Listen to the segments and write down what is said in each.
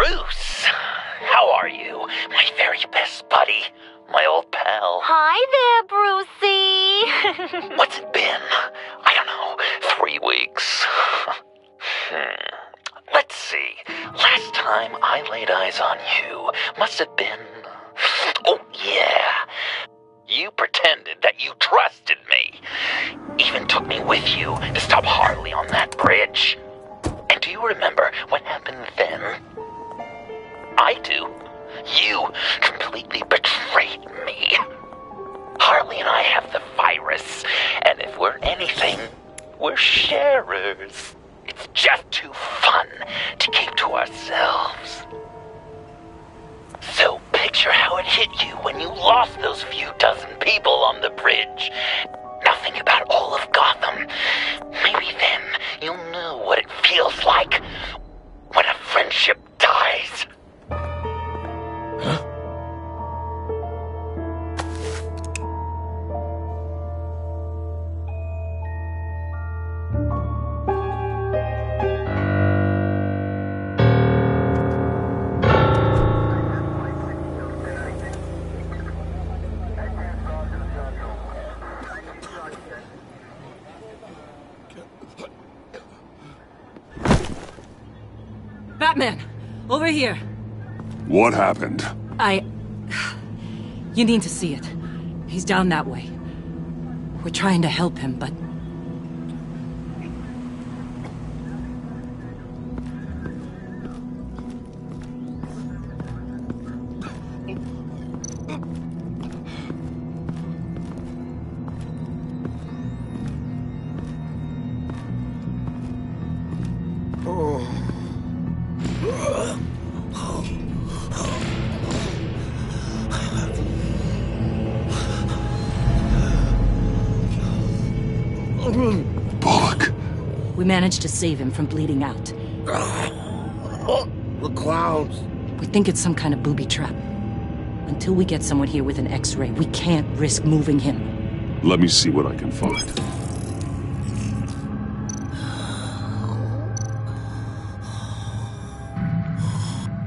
Bruce, how are you? My very best buddy, my old pal. Hi there, Brucey. What's it been? I don't know, 3 weeks. Let's see. Last time I laid eyes on you must have been... Oh, yeah. You pretended that you trusted me. Even took me with you to stop Harley on that bridge. And do you remember what happened then? I do. You completely betrayed me. Harley and I have the virus, and if we're anything, we're sharers. It's just too fun to keep to ourselves. So picture how it hit you when you lost those few dozen people on the bridge. Now think about all of Gotham. Maybe then you'll know what it feels like when a friendship dies. Huh? Batman! Over here! What happened? You need to see it. He's down that way. We're trying to help him, but... Bullock. We managed to save him from bleeding out. The clouds. We think it's some kind of booby trap. Until we get someone here with an X-ray, we can't risk moving him. Let me see what I can find.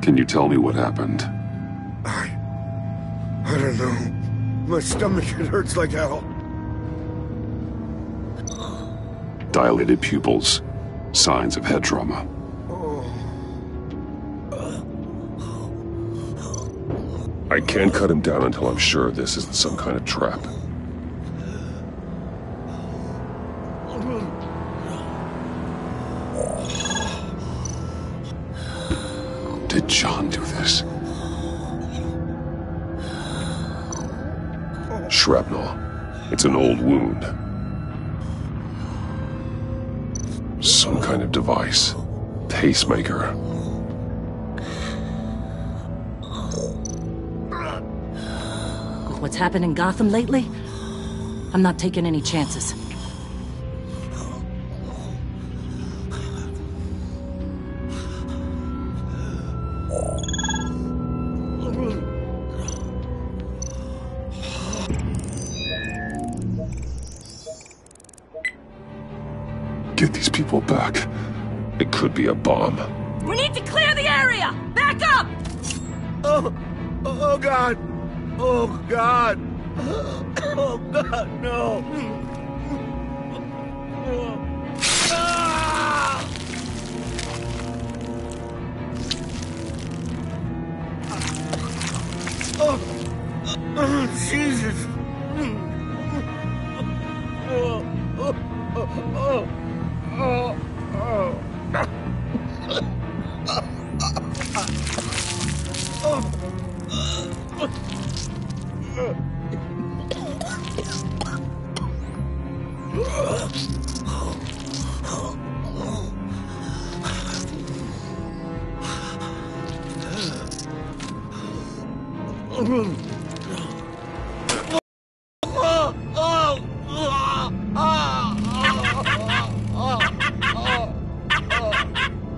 Can you tell me what happened? I don't know. My stomach, it hurts like hell. Dilated pupils. Signs of head trauma. I can't cut him down until I'm sure this isn't some kind of trap. Did John do this? Shrapnel. It's an old wound. Some kind of device. Pacemaker. With what's happened in Gotham lately, I'm not taking any chances. Get these people back. It could be a bomb. We need to clear the area! Back up! Oh God! Oh God! Oh God, no! Ah! Oh, Jesus!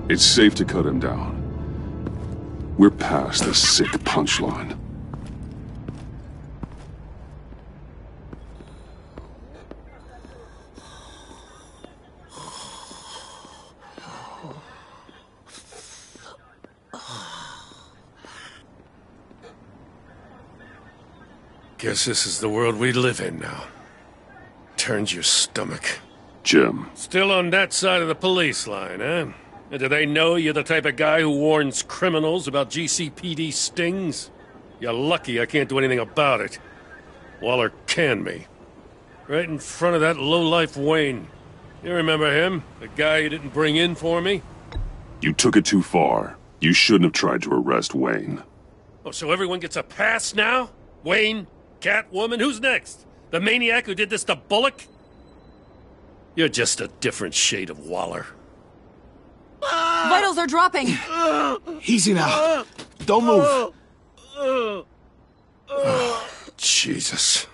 It's safe to cut him down. We're past the sick punchline. Guess this is the world we live in now. Turns your stomach. Jim. Still on that side of the police line, eh? And do they know you're the type of guy who warns criminals about GCPD stings? You're lucky I can't do anything about it. Waller canned me. Right in front of that lowlife Wayne. You remember him? The guy you didn't bring in for me? You took it too far. You shouldn't have tried to arrest Wayne. Oh, so everyone gets a pass now? Wayne? Catwoman? Who's next? The maniac who did this to Bullock? You're just a different shade of Waller. Vitals are dropping! Easy now. Don't move. Oh, Jesus.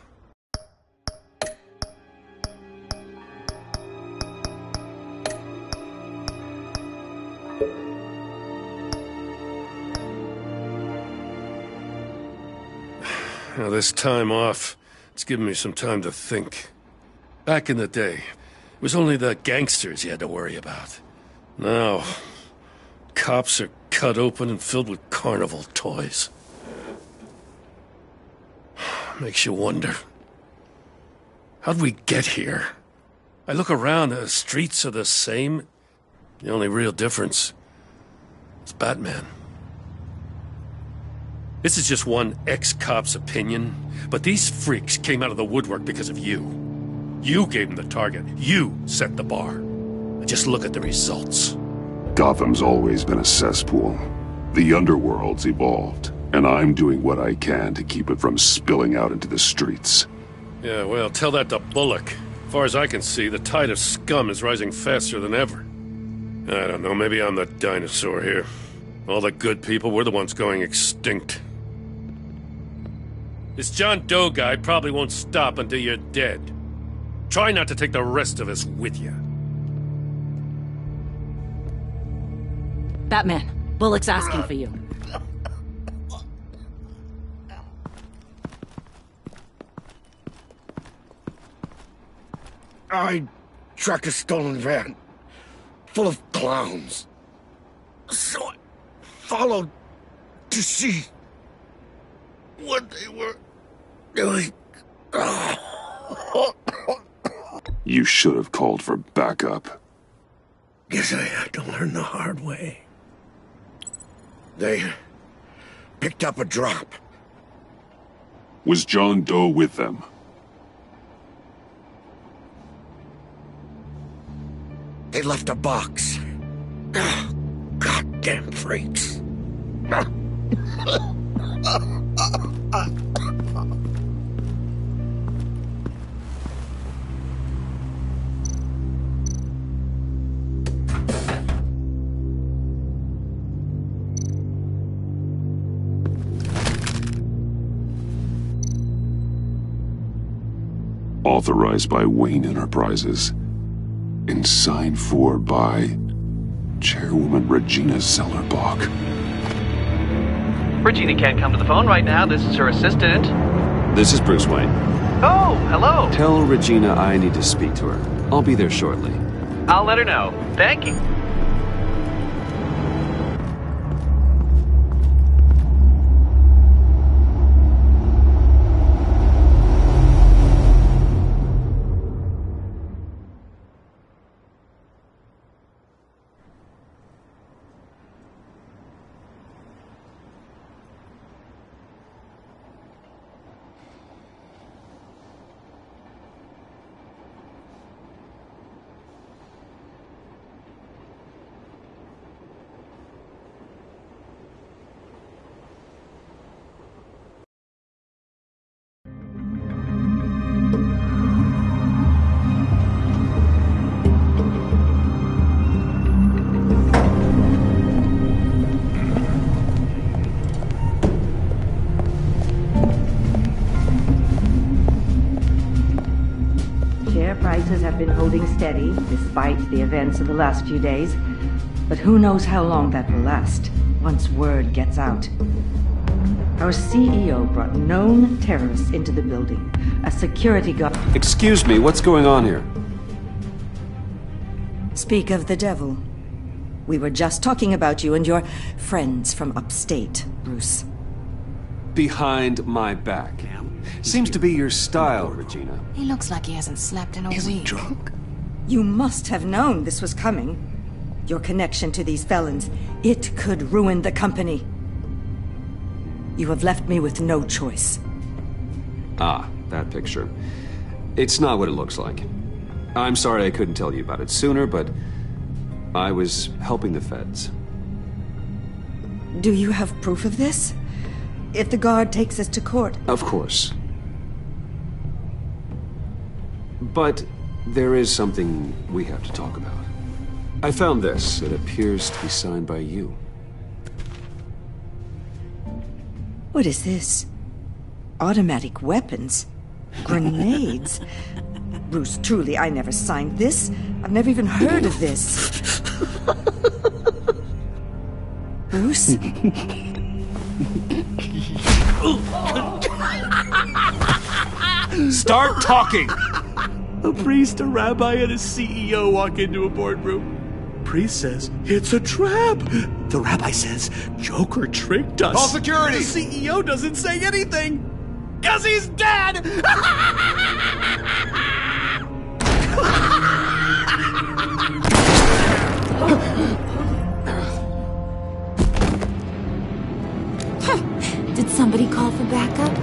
Now, this time off, it's given me some time to think. Back in the day, it was only the gangsters you had to worry about. Now, cops are cut open and filled with carnival toys. Makes you wonder. How'd we get here? I look around, the streets are the same. The only real difference is Batman. This is just one ex-cop's opinion, but these freaks came out of the woodwork because of you. You gave them the target. You set the bar. Just look at the results. Gotham's always been a cesspool. The underworld's evolved, and I'm doing what I can to keep it from spilling out into the streets. Yeah, well, tell that to Bullock. As far as I can see, the tide of scum is rising faster than ever. I don't know, maybe I'm the dinosaur here. All the good people, we're the ones going extinct. This John Doe guy probably won't stop until you're dead. Try not to take the rest of us with you. Batman, Bullock's asking for you. I tracked a stolen van full of clowns. So I followed to see what they were doing. You should have called for backup. Guess I had to learn the hard way. They picked up a drop. Was John Doe with them? They left a box. Goddamn freaks. Authorized by Wayne Enterprises. And signed for by Chairwoman Regina Zellerbach. Regina can't come to the phone right now. This is her assistant. This is Bruce Wayne. Oh, hello. Tell Regina I need to speak to her. I'll be there shortly. I'll let her know. Thank you. Prices have been holding steady despite the events of the last few days. But who knows how long that will last once word gets out. Our CEO brought known terrorists into the building. A security guard... Excuse me, what's going on here? Speak of the devil. We were just talking about you and your friends from upstate, Bruce. Behind my back. Seems to be your style, Regina. He looks like he hasn't slept in a week. Is he drunk? You must have known this was coming. Your connection to these felons, it could ruin the company. You have left me with no choice. Ah, that picture. It's not what it looks like. I'm sorry I couldn't tell you about it sooner, but I was helping the feds. Do you have proof of this? If the guard takes us to court... Of course. But there is something we have to talk about. I found this. It appears to be signed by you. What is this? Automatic weapons? Grenades? Bruce, truly, I never signed this. I've never even heard of this. Bruce? Start talking! A priest, a rabbi, and a CEO walk into a boardroom. Priest says, it's a trap. The rabbi says, Joker tricked us. Call security! The CEO doesn't say anything. 'Cause he's dead! Did somebody call for backup?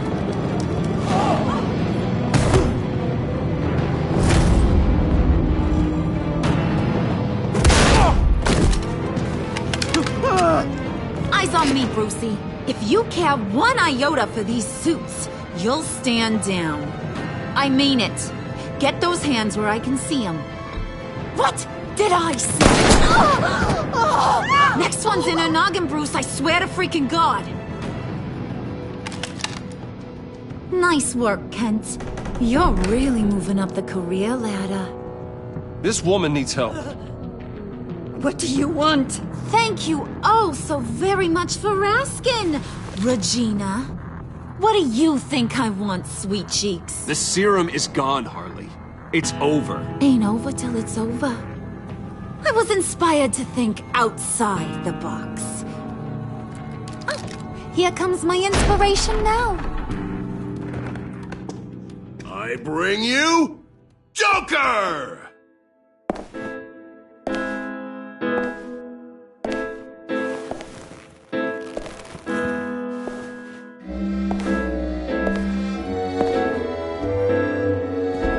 Eyes on me, Brucey. If you care one iota for these suits, you'll stand down. I mean it. Get those hands where I can see them. What did I say? Next one's in her noggin, Bruce. I swear to freaking God. Nice work, Kent. You're really moving up the career ladder. This woman needs help. What do you want? Thank you oh so very much for asking, Regina. What do you think I want, sweet cheeks? The serum is gone, Harley. It's over. Ain't over till it's over. I was inspired to think outside the box. Oh, here comes my inspiration now. I bring you Joker!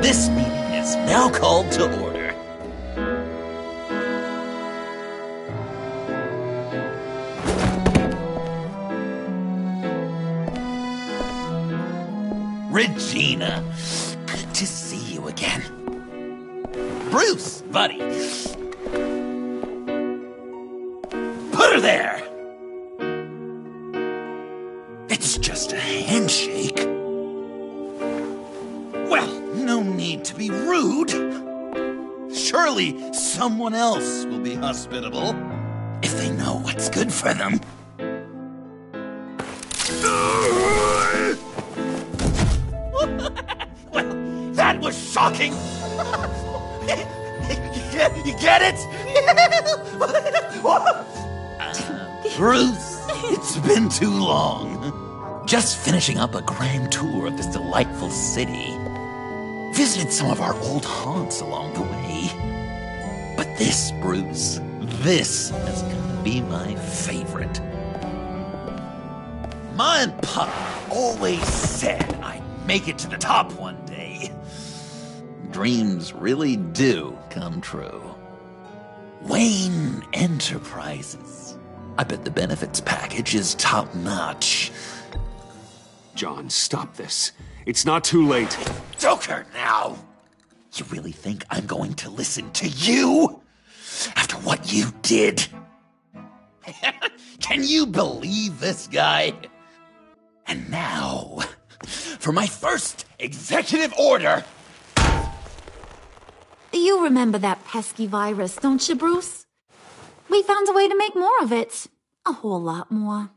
This meeting is now called to order. Regina, good to see you again. Bruce, buddy. Put her there. It's just a handshake. Well, no need to be rude. Surely someone else will be hospitable if they know what's good for them. Well, that was shocking. You get it? Bruce, it's been too long. Just finishing up a grand tour of this delightful city. Visited some of our old haunts along the way. But this, Bruce, this is gonna be my favorite. Ma and Pa always said I'd make it to the top one day. Dreams really do come true. Wayne Enterprises. I bet the benefits package is top-notch. John, stop this. It's not too late. Joker, now! You really think I'm going to listen to you? After what you did? Can you believe this guy? And now, for my first executive order. You remember that pesky virus, don't you, Bruce? We found a way to make more of it. A whole lot more.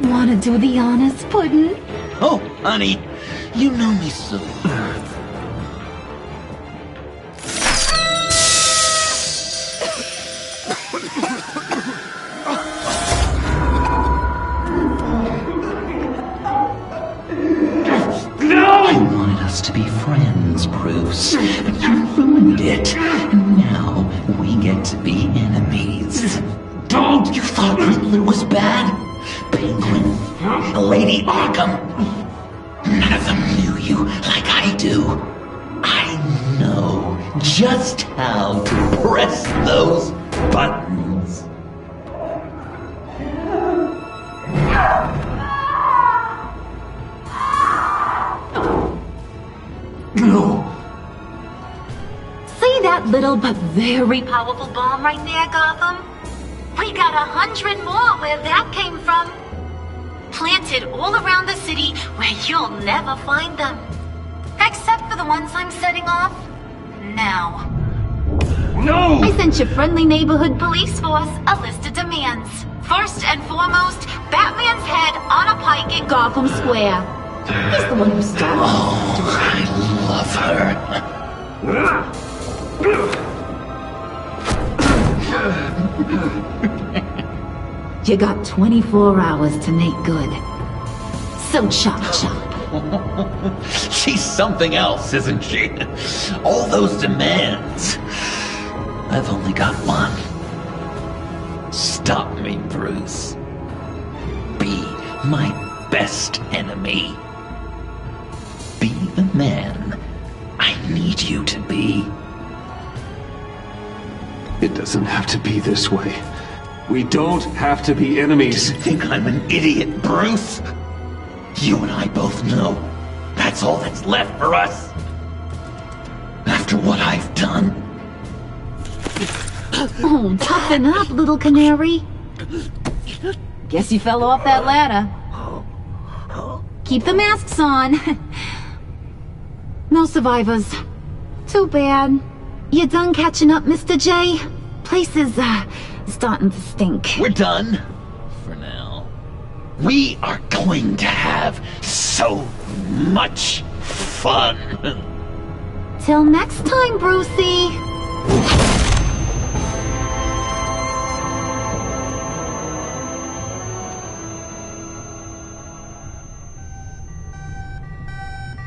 Wanna do the honors, Puddin'? Oh, honey, you know me so well. I wanted us to be friends, Bruce, but you ruined it. And now we get to be enemies. Don't! You thought Riddler was bad? Penguin, Lady Arkham. None of them knew you like I do. I know just how to press those buttons. No. See that little but very powerful bomb right there, Gotham? We got 100 more where that came from. Planted all around the city where you'll never find them. Except for the ones I'm setting off now. No! I sent your friendly neighborhood police force a list of demands. First and foremost, Batman's head on a pike in Gotham Square. He's the one who started. Oh, I love her. You got 24 hours to make good. So chop chop. She's something else, isn't she? All those demands. I've only got one. Stop me, Bruce. Be my best enemy. Be the man I need you to be. It doesn't have to be this way. We don't have to be enemies. You think I'm an idiot, Bruce? You and I both know that's all that's left for us. After what I've done. Oh, toughen up, little canary. Guess you fell off that ladder. Keep the masks on. No survivors. Too bad. You done catching up, Mr. J? Place is, starting to stink. We're done. For now. We are going to have so much fun. Till next time, Brucey.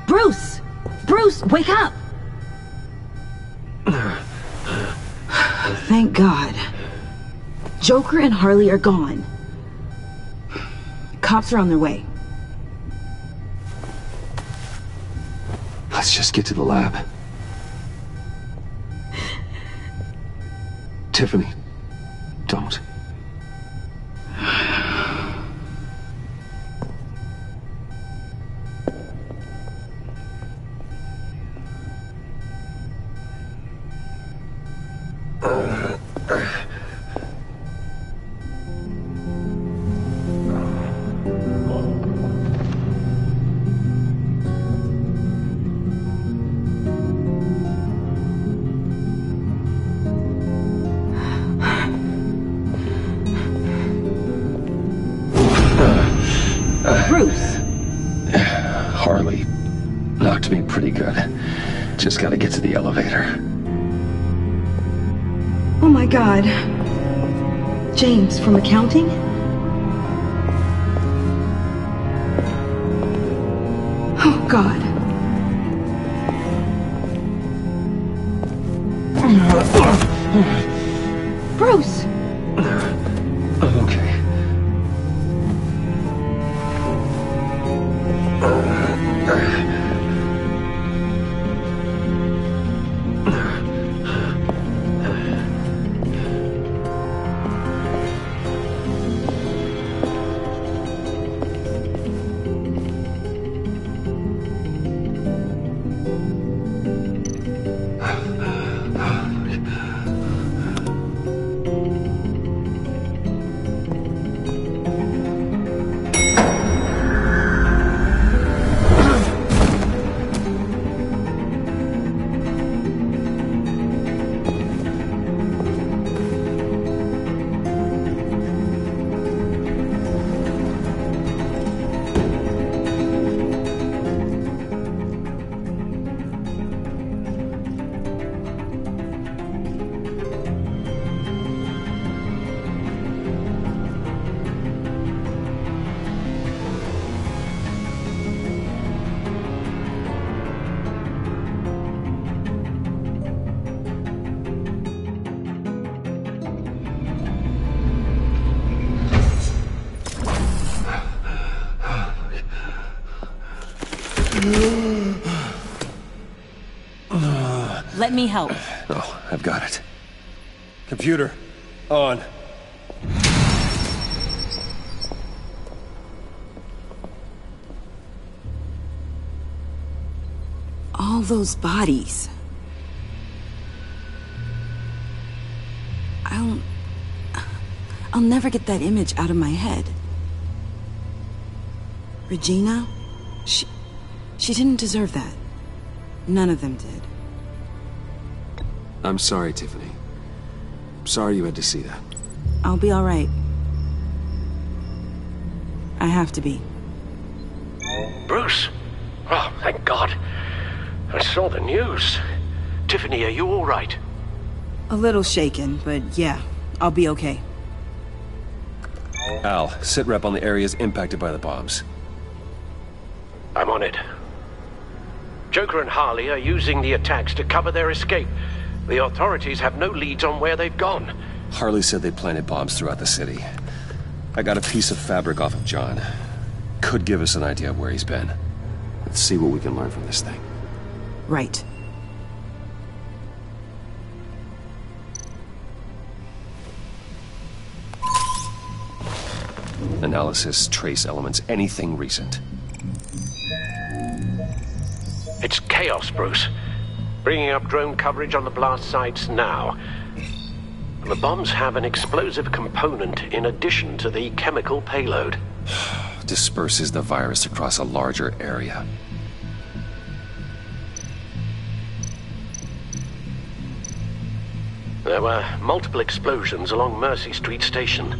Bruce! Bruce, wake up! Thank God. Joker and Harley are gone. Cops are on their way. Let's just get to the lab. Tiffany, don't. Bruce! Harley knocked me pretty good. Just gotta get to the elevator. Oh my God. James, from accounting? Oh God. Bruce! I'm okay. Let me help. Oh, I've got it. Computer, on. All those bodies. I'll never get that image out of my head. Regina? She didn't deserve that. None of them did. I'm sorry, Tiffany. Sorry you had to see that. I'll be all right. I have to be. Bruce? Oh, thank God. I saw the news. Tiffany, are you all right? A little shaken, but yeah, I'll be okay. Al, sit rep on the areas impacted by the bombs. I'm on it. Joker and Harley are using the attacks to cover their escape. The authorities have no leads on where they've gone. Harley said they planted bombs throughout the city. I got a piece of fabric off of John. Could give us an idea of where he's been. Let's see what we can learn from this thing. Right. Analysis, trace elements, anything recent. It's chaos, Bruce. Bringing up drone coverage on the blast sites now. The bombs have an explosive component in addition to the chemical payload. Disperses the virus across a larger area. There were multiple explosions along Mercy Street Station,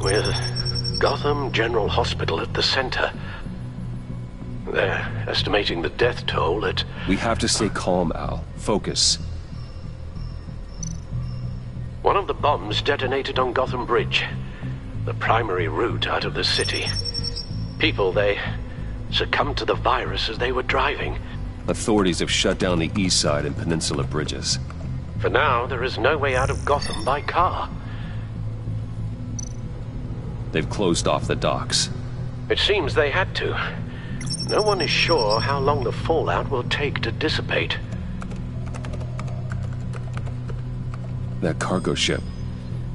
with Gotham General Hospital at the center. They're estimating the death toll at... We have to stay calm, Al. Focus. One of the bombs detonated on Gotham Bridge, the primary route out of the city. People, they succumbed to the virus as they were driving. Authorities have shut down the east side and peninsula bridges. For now, there is no way out of Gotham by car. They've closed off the docks. It seems they had to. No one is sure how long the fallout will take to dissipate. That cargo ship,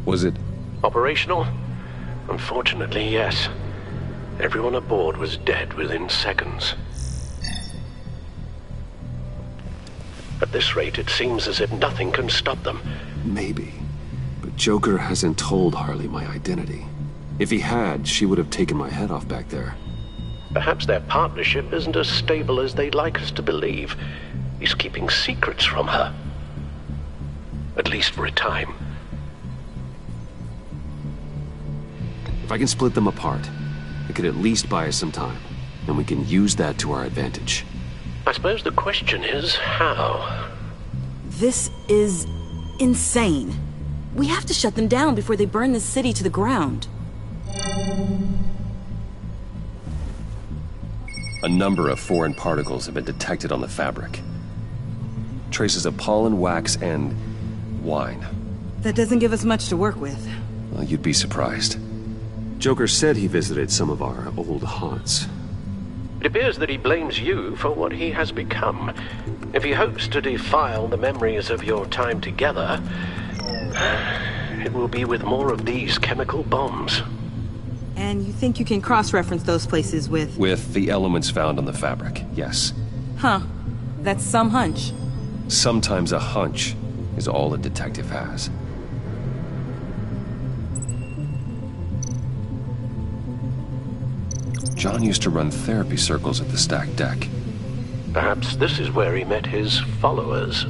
was it... Operational? Unfortunately, yes. Everyone aboard was dead within seconds. At this rate, it seems as if nothing can stop them. Maybe. But Joker hasn't told Harley my identity. If he had, she would have taken my head off back there. Perhaps their partnership isn't as stable as they'd like us to believe. He's keeping secrets from her. At least for a time. If I can split them apart, it could at least buy us some time. And we can use that to our advantage. I suppose the question is, how? This is insane. We have to shut them down before they burn the city to the ground. A number of foreign particles have been detected on the fabric. Traces of pollen, wax, and wine. That doesn't give us much to work with. Well, you'd be surprised. Joker said he visited some of our old haunts. It appears that he blames you for what he has become. If he hopes to defile the memories of your time together, it will be with more of these chemical bombs. And you think you can cross-reference those places with... With the elements found on the fabric, yes. Huh. That's some hunch. Sometimes a hunch is all a detective has. John used to run therapy circles at the stacked deck. Perhaps this is where he met his followers.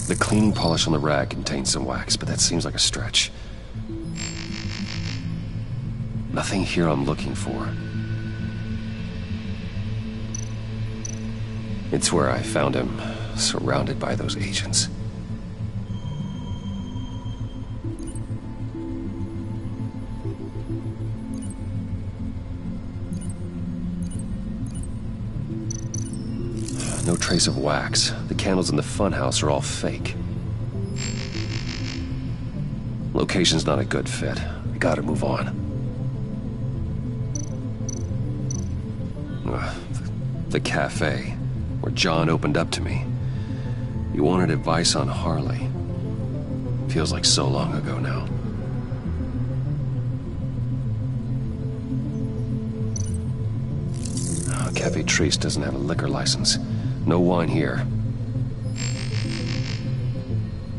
The cleaning polish on the rag contains some wax, but that seems like a stretch. Nothing here I'm looking for. It's where I found him, surrounded by those agents. No trace of wax. The candles in the funhouse are all fake. Location's not a good fit. I gotta move on. The cafe, where John opened up to me. He wanted advice on Harley. Feels like so long ago now. Cafe Triste doesn't have a liquor license. No wine here.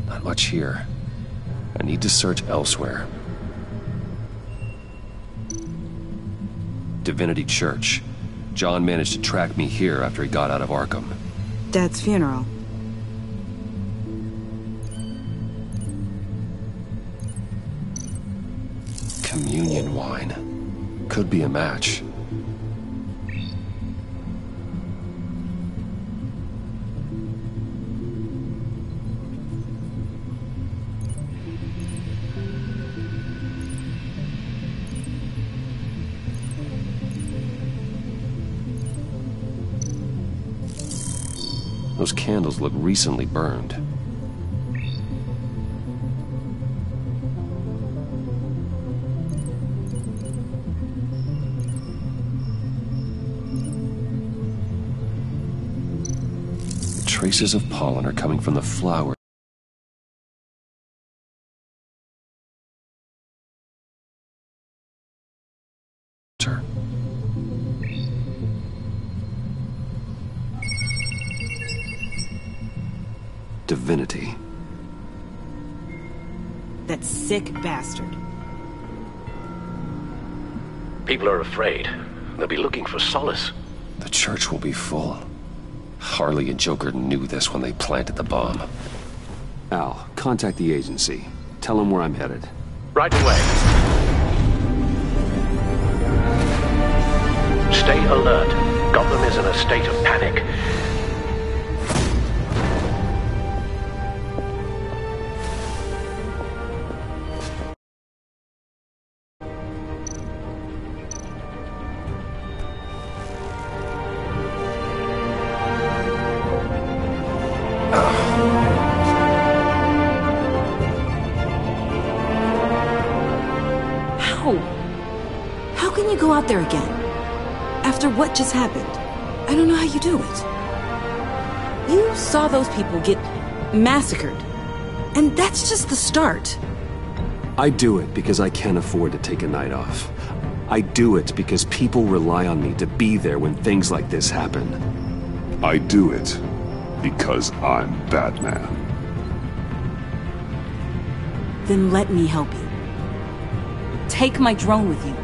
Not much here. I need to search elsewhere. Divinity Church. John managed to track me here after he got out of Arkham. Dad's funeral. Communion wine. Could be a match. Those candles look recently burned. The traces of pollen are coming from the flower. Divinity. That sick bastard. People are afraid. They'll be looking for solace. The church will be full. Harley and Joker knew this when they planted the bomb. Al, contact the agency. Tell them where I'm headed. Right away. Stay alert. Gotham is in a state of panic. How can you go out there again? After what just happened? I don't know how you do it. You saw those people get massacred. And that's just the start. I do it because I can't afford to take a night off. I do it because people rely on me to be there when things like this happen. I do it because I'm Batman. Then let me help you. Take my drone with you.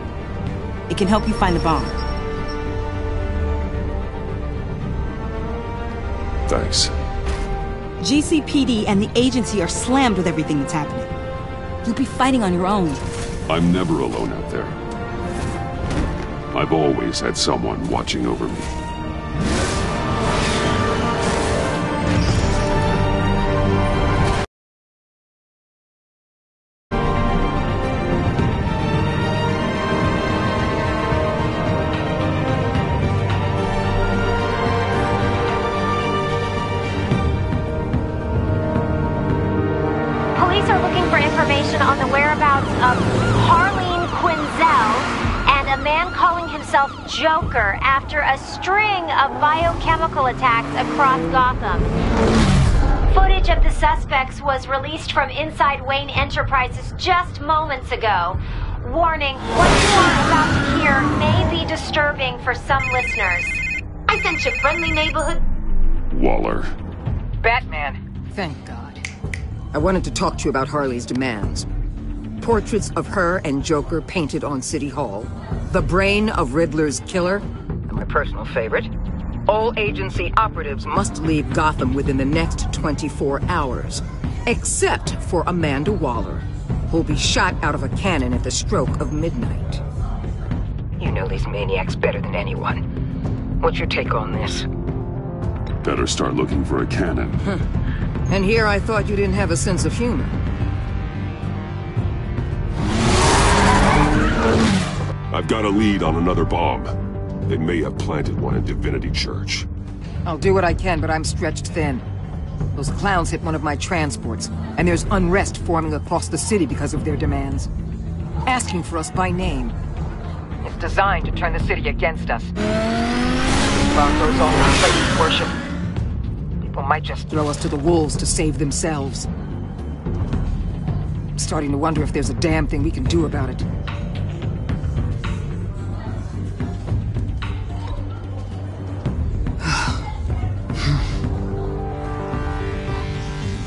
It can help you find the bomb. Thanks. GCPD and the agency are slammed with everything that's happening. You'll be fighting on your own. I'm never alone out there. I've always had someone watching over me. On the whereabouts of Harleen Quinzel and a man calling himself Joker after a string of biochemical attacks across Gotham. Footage of the suspects was released from inside Wayne Enterprises just moments ago. Warning, what you are about to hear may be disturbing for some listeners. I sent you friendly neighborhood... Waller. Batman. Thank God. I wanted to talk to you about Harley's demands. Portraits of her and Joker painted on City Hall. The brain of Riddler's killer. And my personal favorite. All agency operatives must leave Gotham within the next 24 hours. Except for Amanda Waller, who'll be shot out of a cannon at the stroke of midnight. You know these maniacs better than anyone. What's your take on this? Better start looking for a cannon. And here I thought you didn't have a sense of humor. I've got a lead on another bomb. They may have planted one in Divinity Church. I'll do what I can, but I'm stretched thin. Those clowns hit one of my transports, and there's unrest forming across the city because of their demands. Asking for us by name. It's designed to turn the city against us. Bomb goes off in places worship. People might just throw us to the wolves to save themselves. I'm starting to wonder if there's a damn thing we can do about it.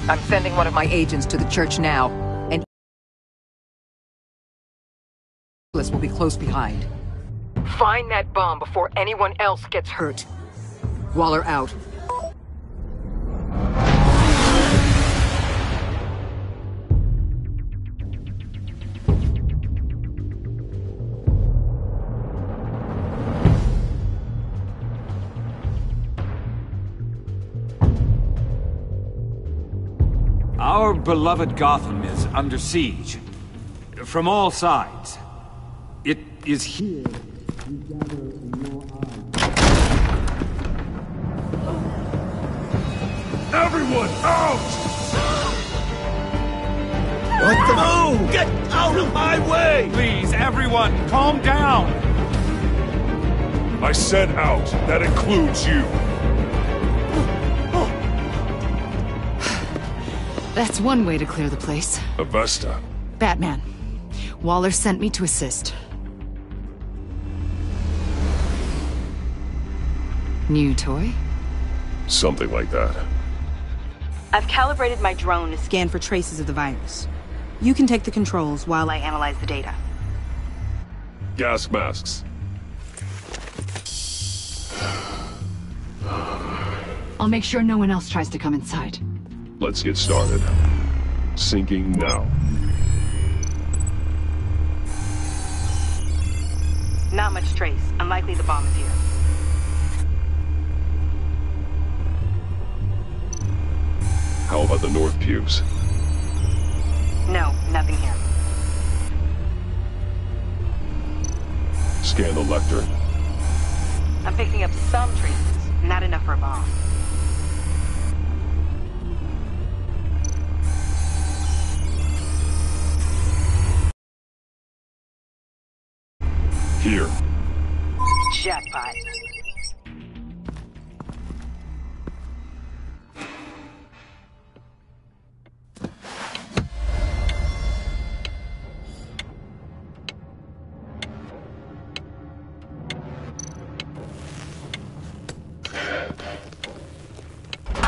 I'm sending one of my agents to the church now, and will be close behind. Find that bomb before anyone else gets hurt. Waller out. Our beloved Gotham is under siege. From all sides. It is here we gather in your eyes. Everyone, out! What the? No! Get out of my way! Please, everyone, calm down! I said out. That includes you. That's one way to clear the place. Avesta. Batman. Waller sent me to assist. New toy? Something like that. I've calibrated my drone to scan for traces of the virus. You can take the controls while I analyze the data. Gas masks. I'll make sure no one else tries to come inside. Let's get started. Syncing now. Not much trace. Unlikely the bomb is here. How about the north pubes? No, nothing here. Scan the lectern. I'm picking up some traces. Not enough for a bomb. Here. Jackpot.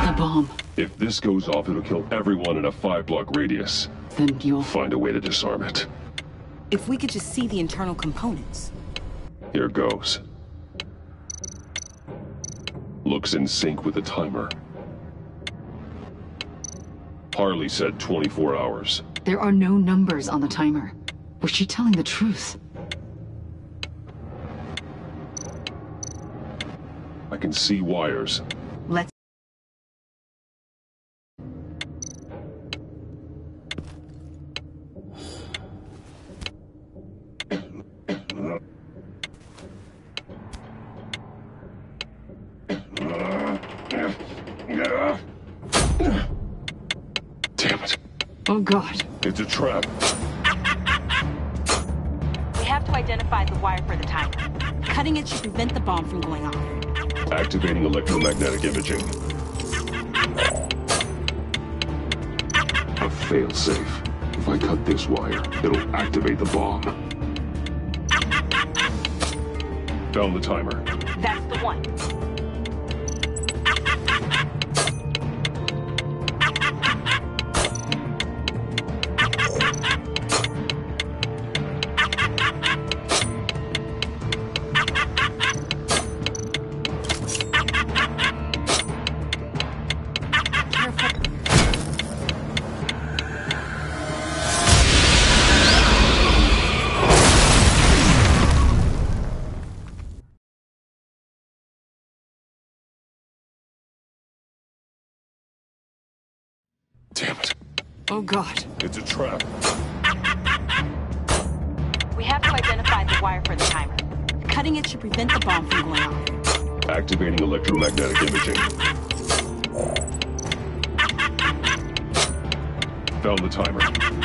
The bomb. If this goes off, it'll kill everyone in a 5-block radius. Then you'll find a way to disarm it. If we could just see the internal components. Here goes. Looks in sync with the timer. Harley said 24 hours. There are no numbers on the timer. Was she telling the truth? I can see wires. Let's... Damn it. Oh, God. It's a trap. We have to identify the wire for the timer. Cutting it should prevent the bomb from going off. Activating electromagnetic imaging. A fail-safe. If I cut this wire, it'll activate the bomb. Found the timer. That's the one. Damn it. Oh, God. It's a trap. We have to identify the wire for the timer. Cutting it should prevent the bomb from going off. Activating electromagnetic imaging. found the timer.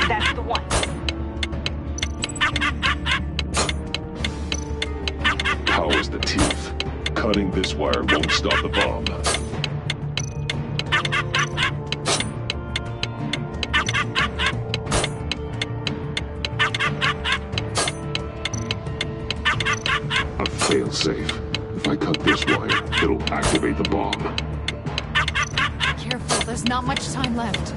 That's the one. Power's the teeth. Cutting this wire won't stop the bomb. A failsafe. If I cut this wire, it'll activate the bomb. Careful, there's not much time left.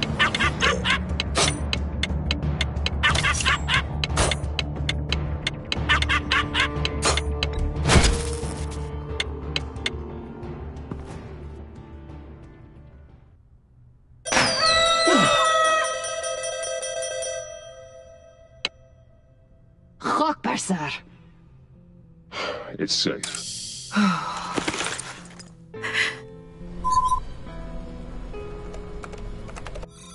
Sir. It's safe.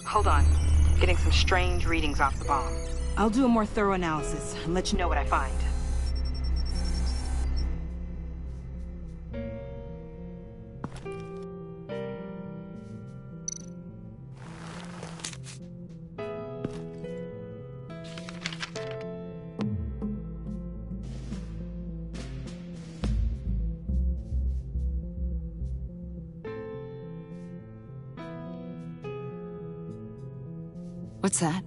Hold on. Getting some strange readings off the bomb. I'll do a more thorough analysis and let you know what I find. What's that?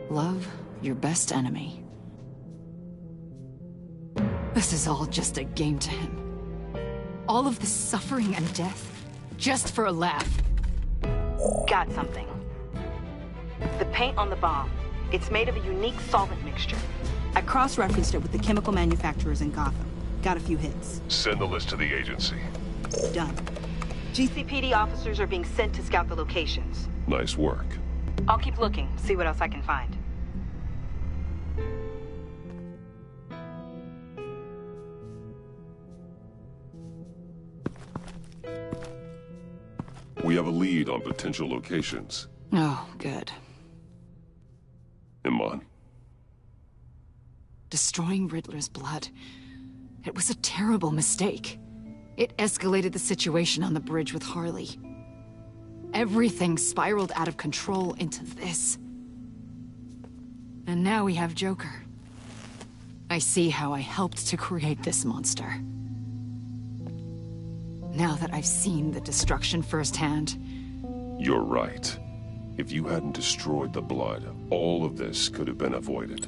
Love your best enemy. This is all just a game to him. All of this suffering and death, just for a laugh. Got something. The paint on the bomb, it's made of a unique solvent mixture. I cross-referenced it with the chemical manufacturers in Gotham. Got a few hits. Send the list to the agency. Done. GCPD officers are being sent to scout the locations. Nice work. I'll keep looking, see what else I can find. We have a lead on potential locations. Oh, good. Iman. Destroying Riddler's blood. It was a terrible mistake. It escalated the situation on the bridge with Harley. Everything spiraled out of control into this. And now we have Joker. I see how I helped to create this monster. Now that I've seen the destruction firsthand... You're right. If you hadn't destroyed the blood, all of this could have been avoided.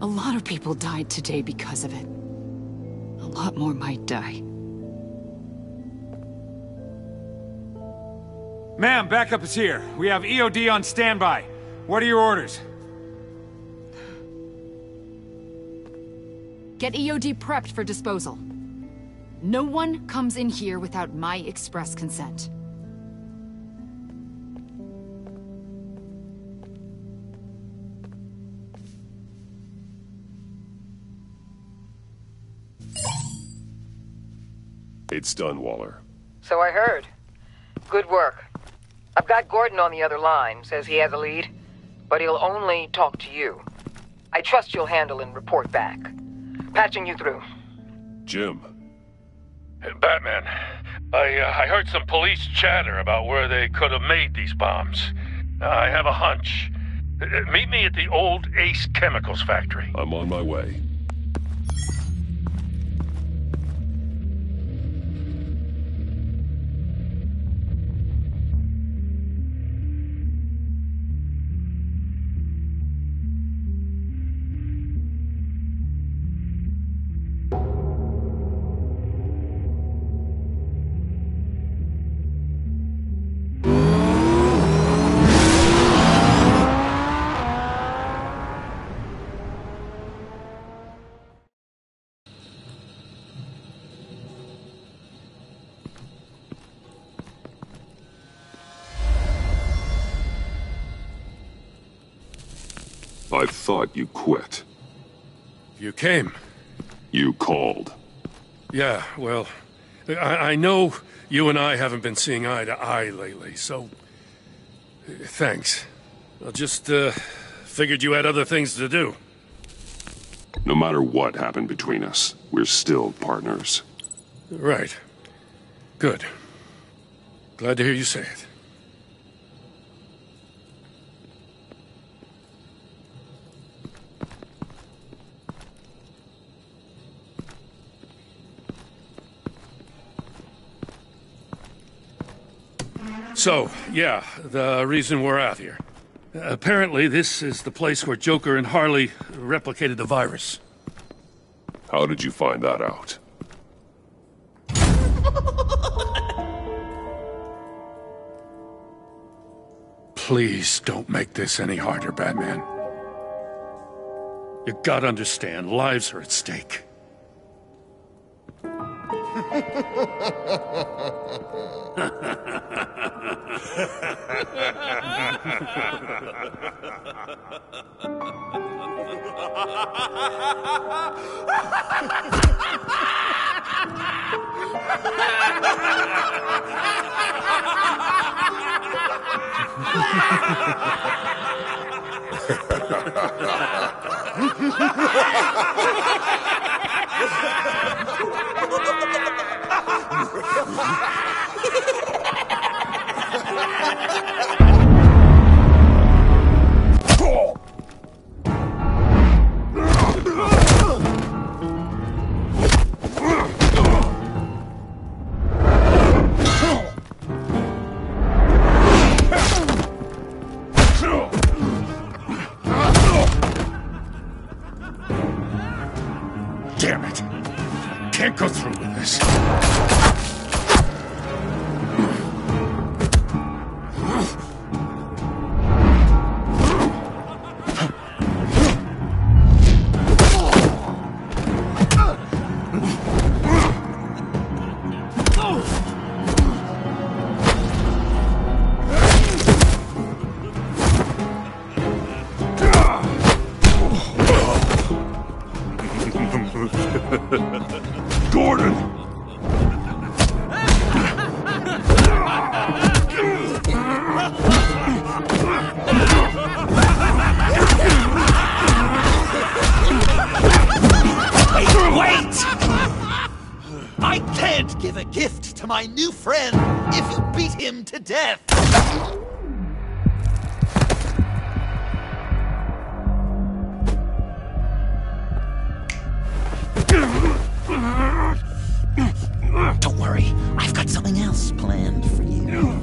A lot of people died today because of it. A lot more might die. Ma'am, backup is here. We have EOD on standby. What are your orders? Get EOD prepped for disposal. No one comes in here without my express consent. It's done, Waller. So I heard. Good work. I've got Gordon on the other line, says he has a lead, but he'll only talk to you. I trust you'll handle and report back. Patching you through. Jim. Hey, Batman, I heard some police chatter about where they could have made these bombs. I have a hunch. Meet me at the old Ace Chemicals factory. I'm on my way. I thought you quit. You came. You called. Yeah, well, I know you and I haven't been seeing eye to eye lately, so... thanks. I just, figured you had other things to do. No matter what happened between us, we're still partners. Right. Good. Glad to hear you say it. So, yeah, the reason we're out here. Apparently, this is the place where Joker and Harley replicated the virus. How did you find that out? Please don't make this any harder, Batman. You gotta understand, lives are at stake. Damn it. Can't go through with this. Gordon! Wait! I can't give a gift to my new friend if you beat him to death! Don't worry, I've got something else planned for you.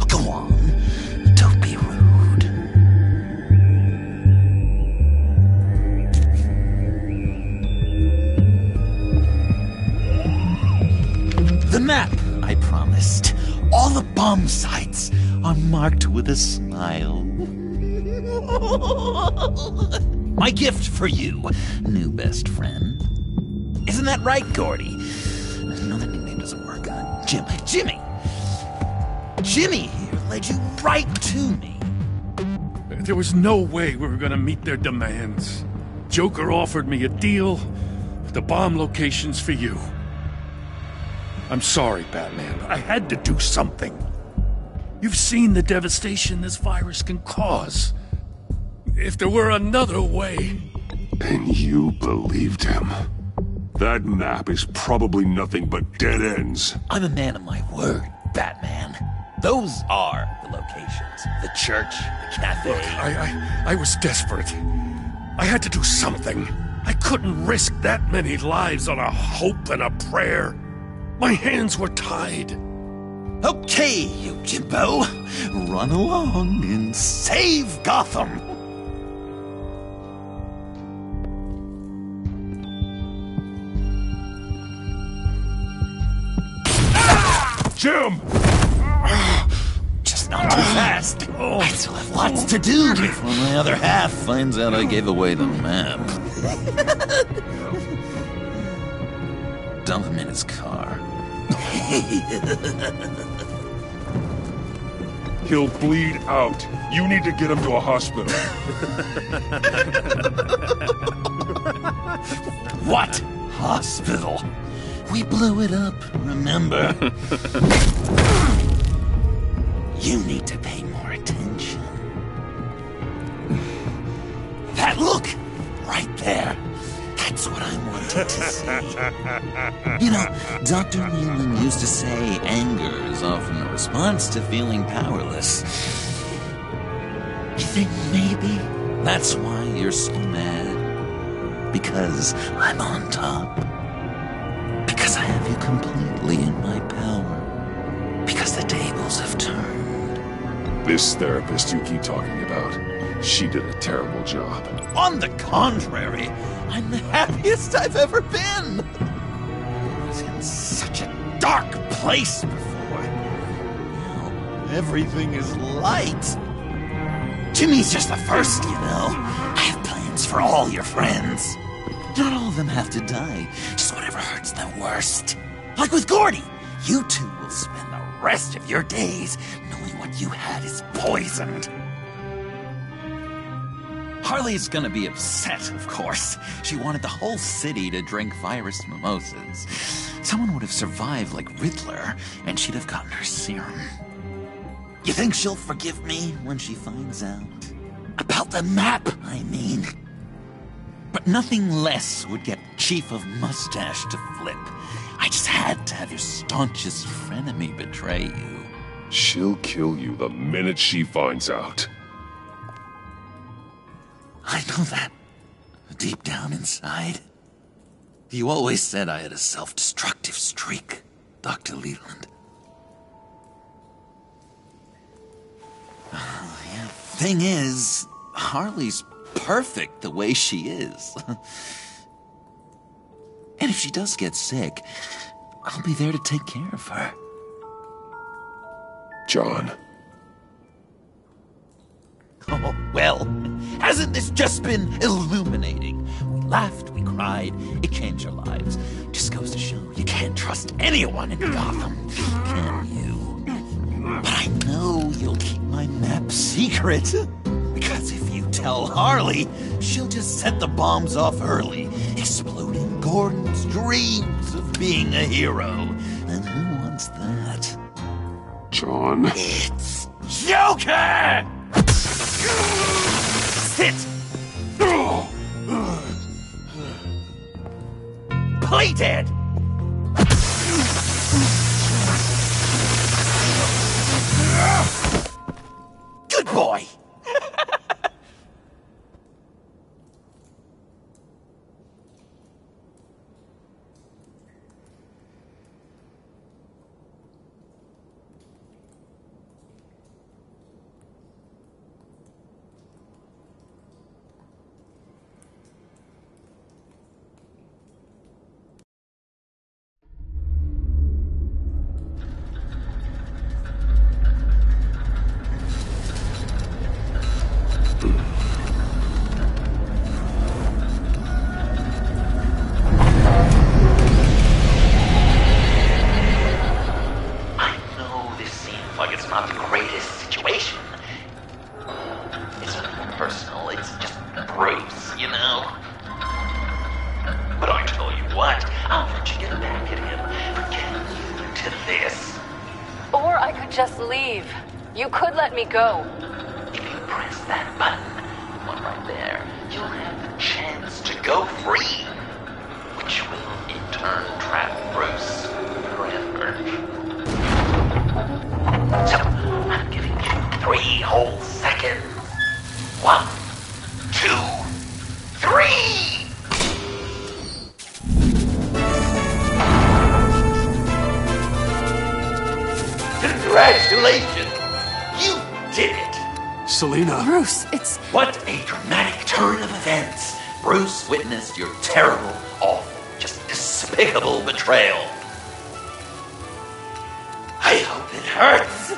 Go on, don't be rude. The map I promised. All the bomb sites are marked with a smile. My gift for you, new best friend. Isn't that right, Gordy? No, that nickname doesn't work. Jimmy! Jimmy here led you right to me. There was no way we were gonna meet their demands. Joker offered me a deal with the bomb locations for you. I'm sorry, Batman. I had to do something. You've seen the devastation this virus can cause. If there were another way... And you believed him. That map is probably nothing but dead ends. I'm a man of my word, Batman. Those are the locations. The church, the cafe. Look, I was desperate. I had to do something. I couldn't risk that many lives on a hope and a prayer. My hands were tied. Okay, you Jimbo. Run along and save Gotham. Jim! Just not too fast. I still have lots to do before my other half finds out I gave away the map. Dump him in his car. He'll bleed out. You need to get him to a hospital. What hospital? We blew it up, remember? You You know, Dr. Leland used to say anger is often a response to feeling powerless. You think maybe that's why you're so mad? Because I'm on top? Because I have you completely in my power? Because the tables have turned? This therapist you keep talking about, she did a terrible job. On the contrary, I'm the happiest I've ever been. I was in such a dark place before. Now everything is light. Jimmy's just the first, you know. I have plans for all your friends. Not all of them have to die, just whatever hurts them worst. Like with Gordy, you two will spend the rest of your days knowing what you had is poisoned. Harley's gonna be upset, of course. She wanted the whole city to drink virus mimosas. Someone would have survived like Riddler, and she'd have gotten her serum. You think she'll forgive me when she finds out? About the map, I mean. But nothing less would get Chief of Mustache to flip. I just had to have your staunchest frenemy betray you. She'll kill you the minute she finds out. I know that. Deep down inside. You always said I had a self-destructive streak, Dr. Leland. Yeah. Thing is, Harley's perfect the way she is. And if she does get sick, I'll be there to take care of her. John. Oh, well, hasn't this just been illuminating? We laughed, we cried, it changed our lives. Just goes to show you can't trust anyone in Gotham, can you? But I know you'll keep my map secret. Because if you tell Harley, she'll just set the bombs off early, exploding Gordon's dreams of being a hero. And who wants that? John. It's Joker! Sit! Play dead! Good boy! Just leave. You could let me go. If you press that button, one right there, you'll have the chance to go free, which will in turn trap Bruce forever. So, I'm giving you 3 whole seconds. 1, 2, 3! Congratulations! You did it! Selina. Bruce, it's... What a dramatic turn of events! Bruce witnessed your terrible, awful, just despicable betrayal. I hope it hurts!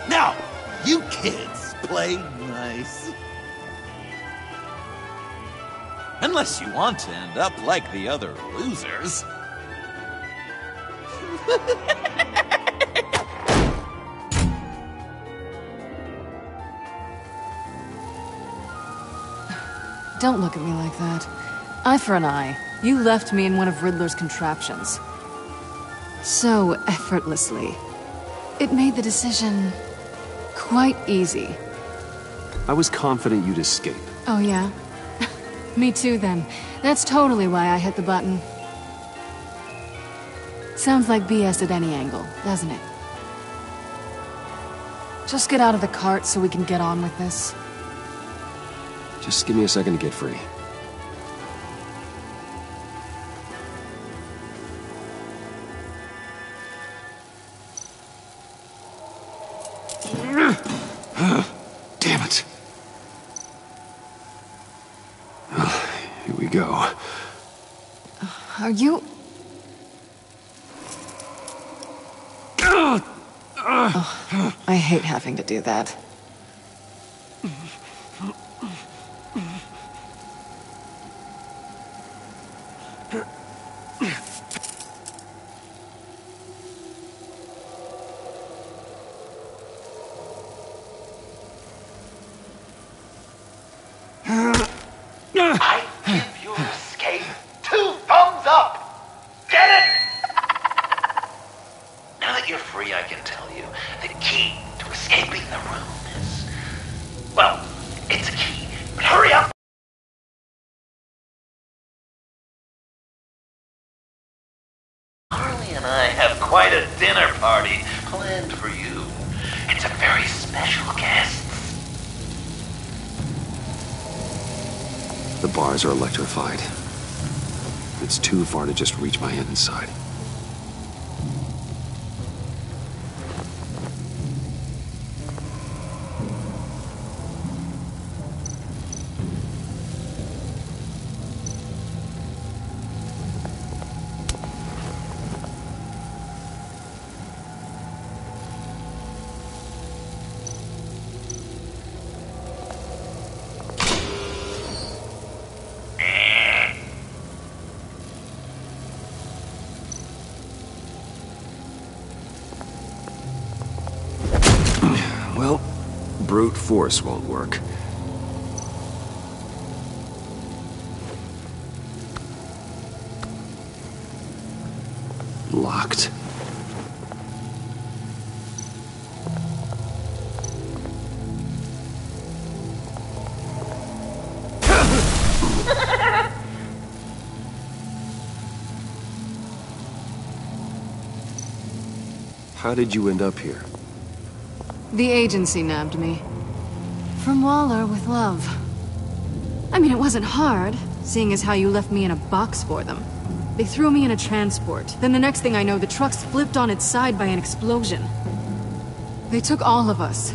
Now, you kids play nice. Unless you want to end up like the other losers. Don't look at me like that. Eye for an eye. You left me in one of Riddler's contraptions. So effortlessly. It made the decision quite easy. I was confident you'd escape. Oh, yeah? Me too, then. That's totally why I hit the button. Sounds like BS at any angle, doesn't it? Just get out of the cart so we can get on with this. Just give me a second to get free. Damn it. Well, here we go. Are you... Oh, I hate having to do that. I give your escape 2 thumbs up! Get it? Now that you're free, I can tell you the key to escaping the room is... Well, it's a key, but hurry up! Harley and I have quite a dinner party planned for you. It's a very special guest. The bars are electrified. It's too far to just reach my hand inside. Well, brute force won't work. Locked. How did you end up here? The agency nabbed me. From Waller with love. I mean, it wasn't hard, seeing as how you left me in a box for them. They threw me in a transport. Then the next thing I know, the truck's flipped on its side by an explosion. They took all of us.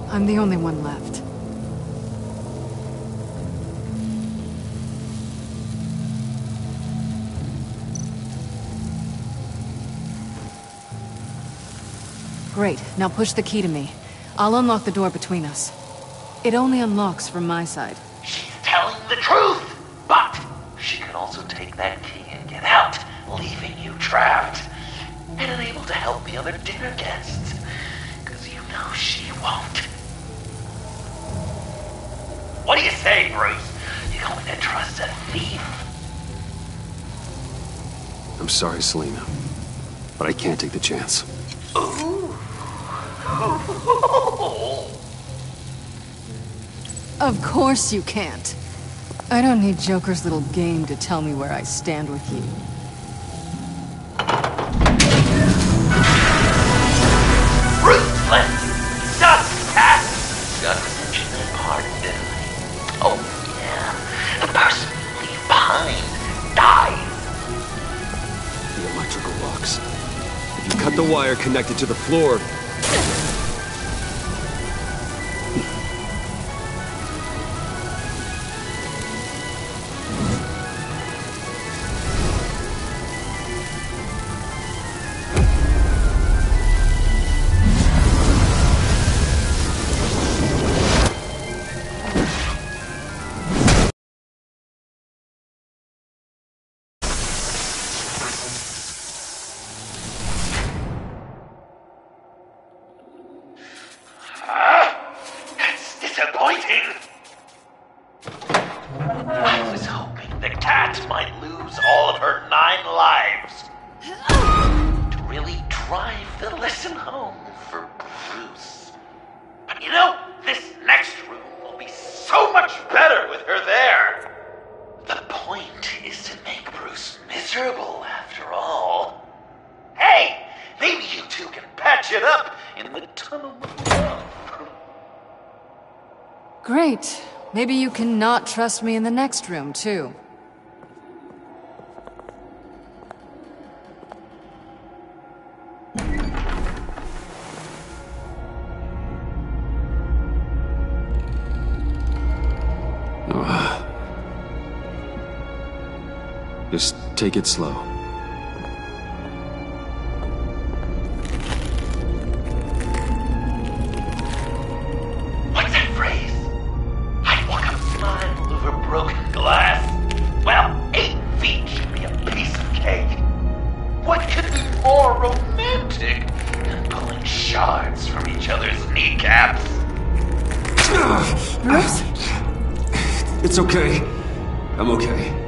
I'm the only one left. Great. Now push the key to me. I'll unlock the door between us. It only unlocks from my side. She's telling the truth! But she could also take that key and get out, leaving you trapped. And unable to help the other dinner guests. Because you know she won't. What do you say, Bruce? You going to trust a thief? I'm sorry, Selena, but I can't take the chance. Ooh. Of course you can't. I don't need Joker's little game to tell me where I stand with you. Ruthless! Suspect! Got to mention that part, didn't I? Oh, yeah. The person you leave behind dies. The electrical box. If you cut the wire connected to the floor... That's disappointing. I was hoping the cat might lose all of her 9 lives. To really drive the lesson home for Bruce. But you know, this next room will be so much better with her there. The point is to make Bruce miserable after after all. Hey, maybe you two can patch it up in the tunnel of love. Great. Maybe you can not trust me in the next room, too. Just take it slow. What's that phrase? I'd walk a mile over broken glass. Well, 8 feet should be a piece of cake. What could be more romantic than pulling shards from each other's kneecaps? Bruce? It's okay. I'm okay.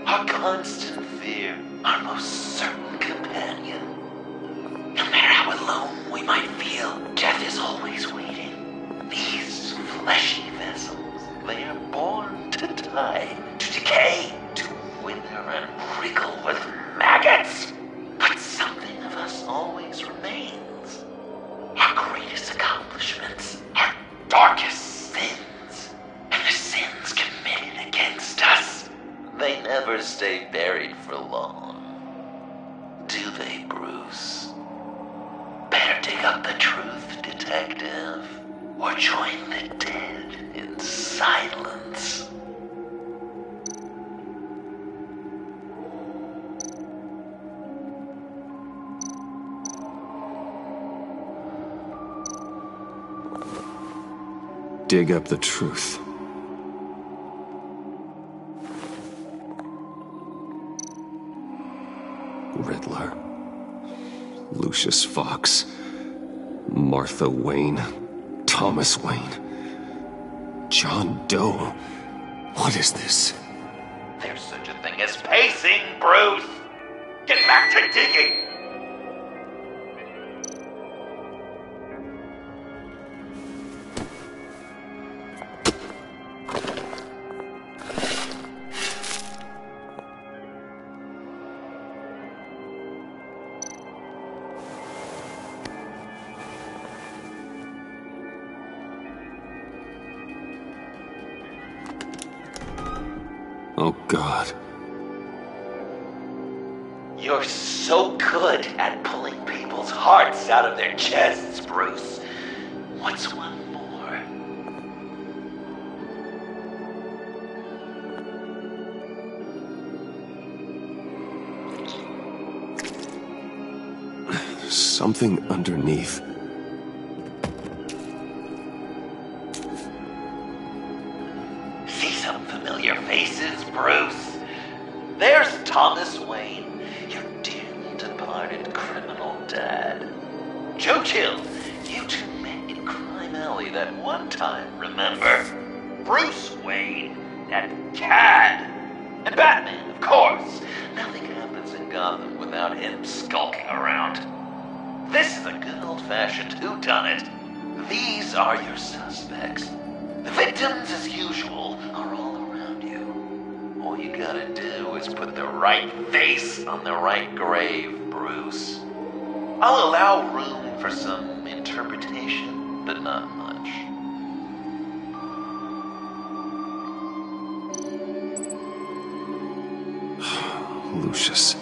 Our constant fear, our most certain companion. No matter how alone we might feel, death is always waiting. These fleshy vessels, they are born to die, to decay, to wither and wriggle with maggots. But something of us always remains. Our greatest accomplishments, our darkest sins, and the sins committed against us. They never stay buried for long. Do they, Bruce? Better dig up the truth, detective, or join the dead in silence. Dig up the truth. Riddler, Lucius Fox, Martha Wayne, Thomas Wayne, John Doe. What is this? There's such a thing as pacing, Bruce! Get back to digging! Oh, God. You're so good at pulling people's hearts out of their chests, Bruce. What's one more? Something underneath. See some familiar faces, Bruce? There's Thomas Wayne, your dearly departed criminal dad. Joe Chill, you two met in Crime Alley that one time, remember? Bruce Wayne, that cad. And Batman, of course. Nothing happens in Gotham without him skulking around. This is a good old-fashioned whodunit. These are your suspects. The victims, as usual, are all around you. All you gotta do is put the right face on the right grave, Bruce. I'll allow room for some interpretation, but not much. Lucius.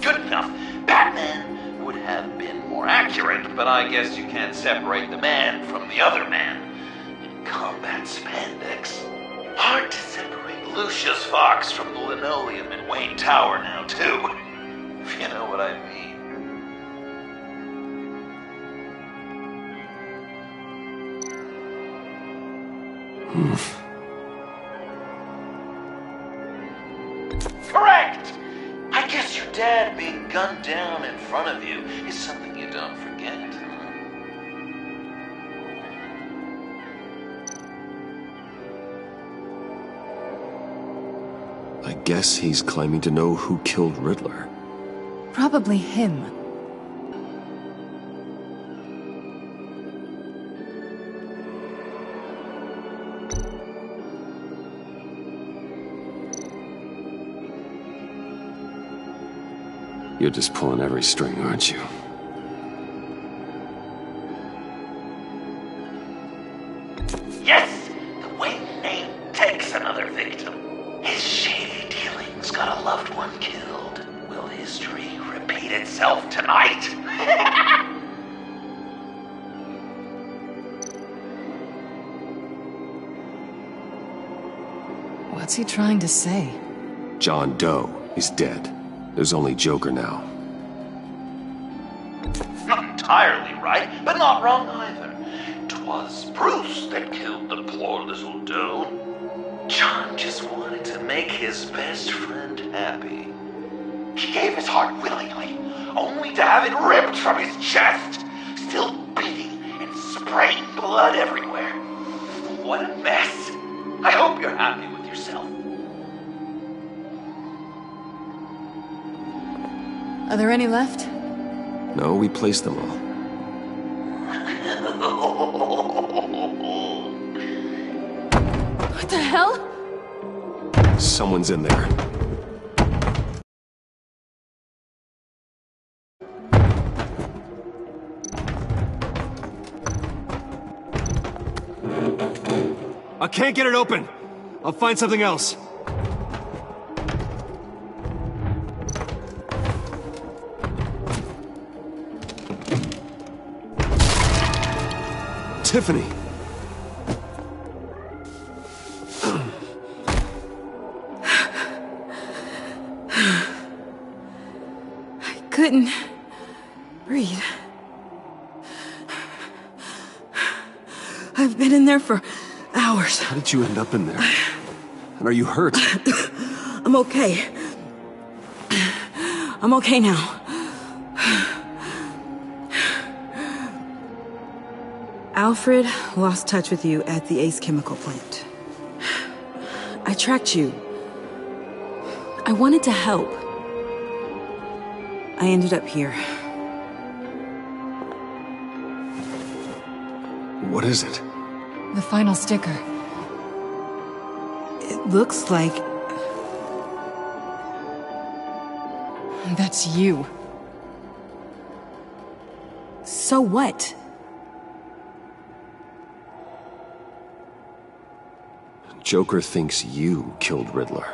Good enough. Batman would have been more accurate, but I guess you can't separate the man from the other man. In combat spandex, hard to separate Lucius Fox from the linoleum in Wayne Tower now, too. If you know what I mean. Correct! I guess your dad being gunned down in front of you is something you don't forget. I guess he's claiming to know who killed Riddler. Probably him. You're just pulling every string, aren't you? Yes! The Wayne name takes another victim. His shady dealings got a loved one killed. Will history repeat itself tonight? What's he trying to say? John Doe is dead. There's only Joker now. Not entirely right, but not wrong either. 'Twas Bruce that killed the poor little Doe. John just wanted to make his best friend happy. He gave his heart willingly, only to have it ripped from his chest, still beating and spraying blood everywhere. What a mess. I hope you're happy with yourself. Are there any left? No, we placed them all. What the hell? Someone's in there. I can't get it open. I'll find something else. Tiffany. I couldn't breathe. I've been in there for hours. How did you end up in there? And are you hurt? I'm okay. I'm okay now. Alfred lost touch with you at the Ace Chemical plant. I tracked you. I wanted to help. I ended up here. What is it? The final sticker. It looks like... That's you. So what? Joker thinks you killed Riddler.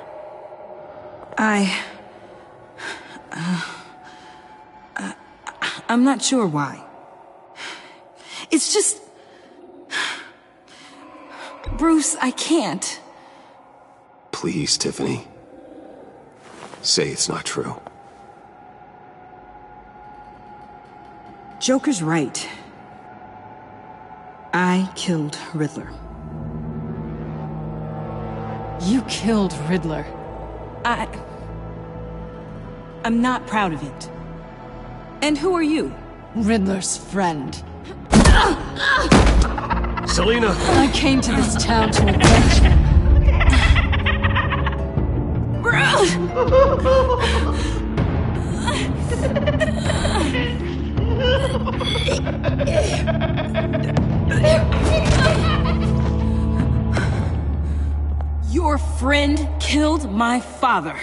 I'm not sure why. It's just... Bruce, I can't. Please, Tiffany. Say it's not true. Joker's right. I killed Riddler. You killed Riddler. I'm not proud of it. And who are you? Riddler's friend. Selina! I came to this town to avenge him. Bruce! Your friend killed my father.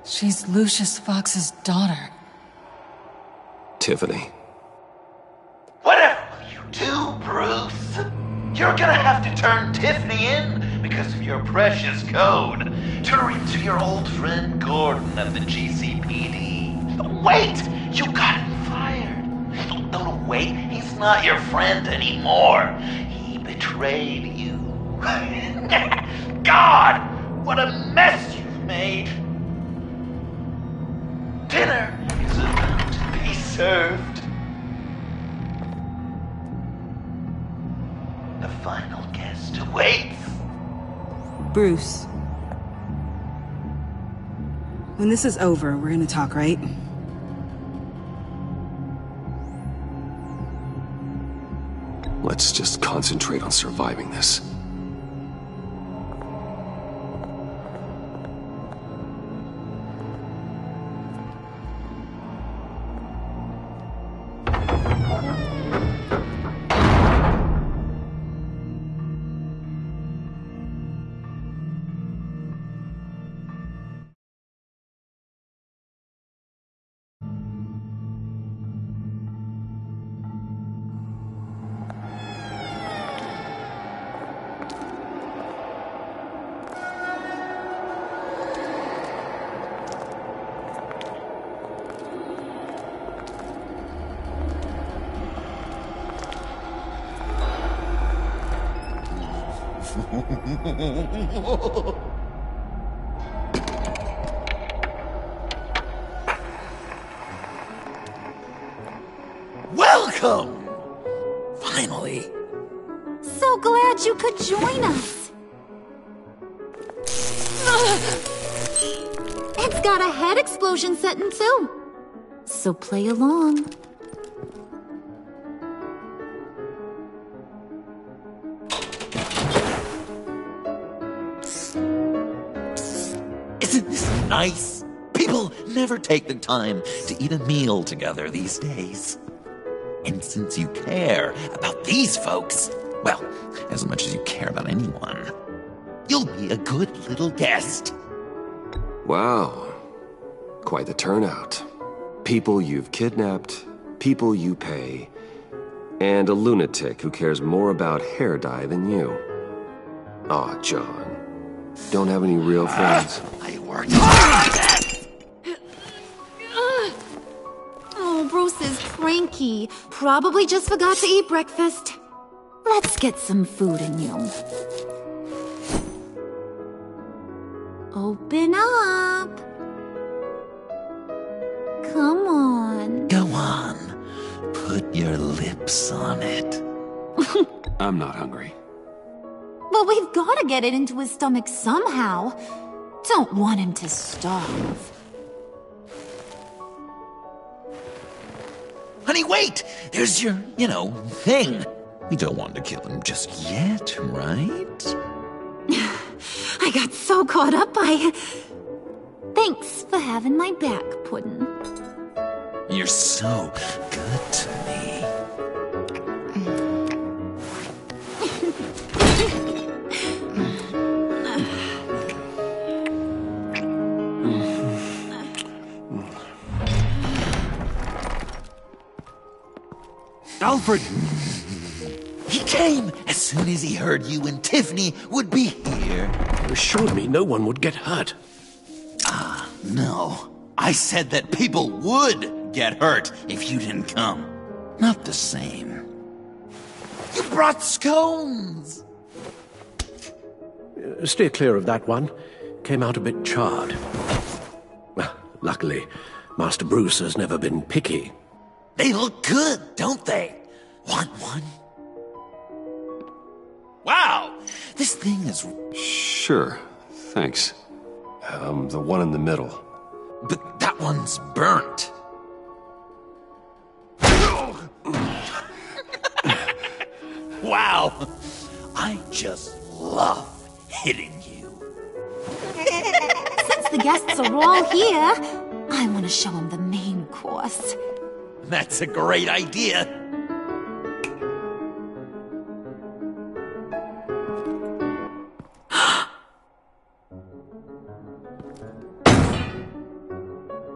She's Lucius Fox's daughter. Tiffany. Whatever will you do, Bruce? You're gonna have to turn Tiffany in because of your precious code. Turn her into your old friend Gordon at the GCPD. Wait! You got him fired. No, wait. He's not your friend anymore. He betrayed you. God! What a mess you've made! Dinner is about to be served. The final guest awaits. Bruce. When this is over, we're gonna talk, right? Let's just concentrate on surviving this. Welcome! Finally. So glad you could join us. It's got a head explosion setting too. So play along. Isn't this nice? People never take the time to eat a meal together these days. And since you care about these folks, well, as much as you care about anyone, you'll be a good little guest. Wow. Quite the turnout. People you've kidnapped, people you pay, and a lunatic who cares more about hair dye than you. Aw, John. Don't have any real friends? I worked hard on this! Oh, Bruce is cranky. Probably just forgot to eat breakfast. Let's get some food in you. Open up. Come on. Go on. Put your lips on it. I'm not hungry. But we've got to get it into his stomach somehow. Don't want him to starve. Honey, wait! There's your, thing. We don't want to kill him just yet, right? I got so caught up by... Thanks for having my back, Puddin'. You're so good to me. Alfred! He came as soon as he heard you and Tiffany would be here. You assured me no one would get hurt. No. I said that people would get hurt if you didn't come. Not the same. You brought scones! Steer clear of that one. Came out a bit charred. Luckily, Master Bruce has never been picky. They look good, don't they? Want one? Wow! This thing is... Sure, thanks. The one in the middle. But that one's burnt. Wow! I just love hitting you. Since the guests are all here, I want to show them the main course. That's a great idea.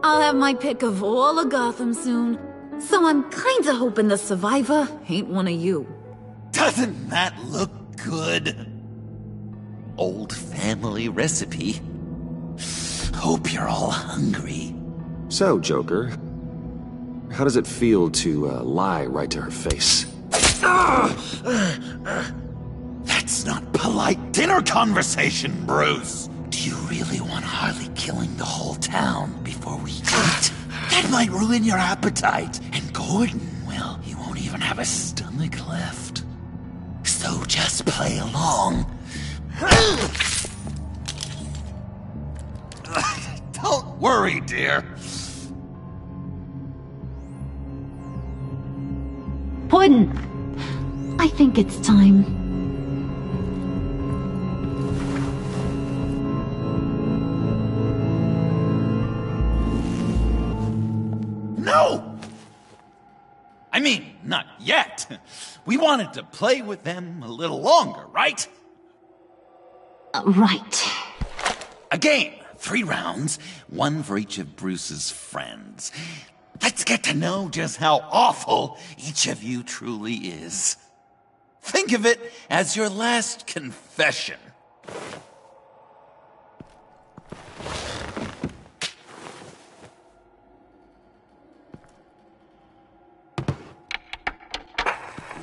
I'll have my pick of all of Gotham soon, so I'm kinda hoping the survivor ain't one of you. Doesn't that look good? Old family recipe. Hope you're all hungry. So, Joker, how does it feel to lie right to her face? That's That's not polite dinner conversation, Bruce. Do you really want Harley killing the whole town before we eat? That might ruin your appetite. And Gordon, well, he won't even have a stomach left. So just play along. Don't worry, dear. Puddin', I think it's time. No! I mean, not yet. We wanted to play with them a little longer, right? Right. A game. 3 rounds, 1 for each of Bruce's friends. Let's get to know just how awful each of you truly is. Think of it as your last confession.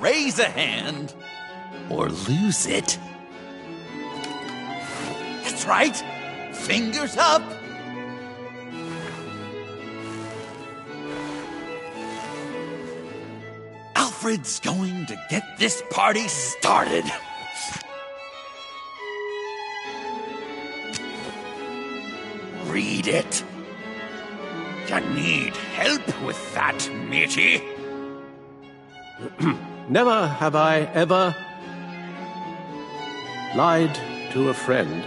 Raise a hand or lose it. That's right. Fingers up. Alfred's going to get this party started. Read it. You need help with that, matey? Never have I ever lied to a friend.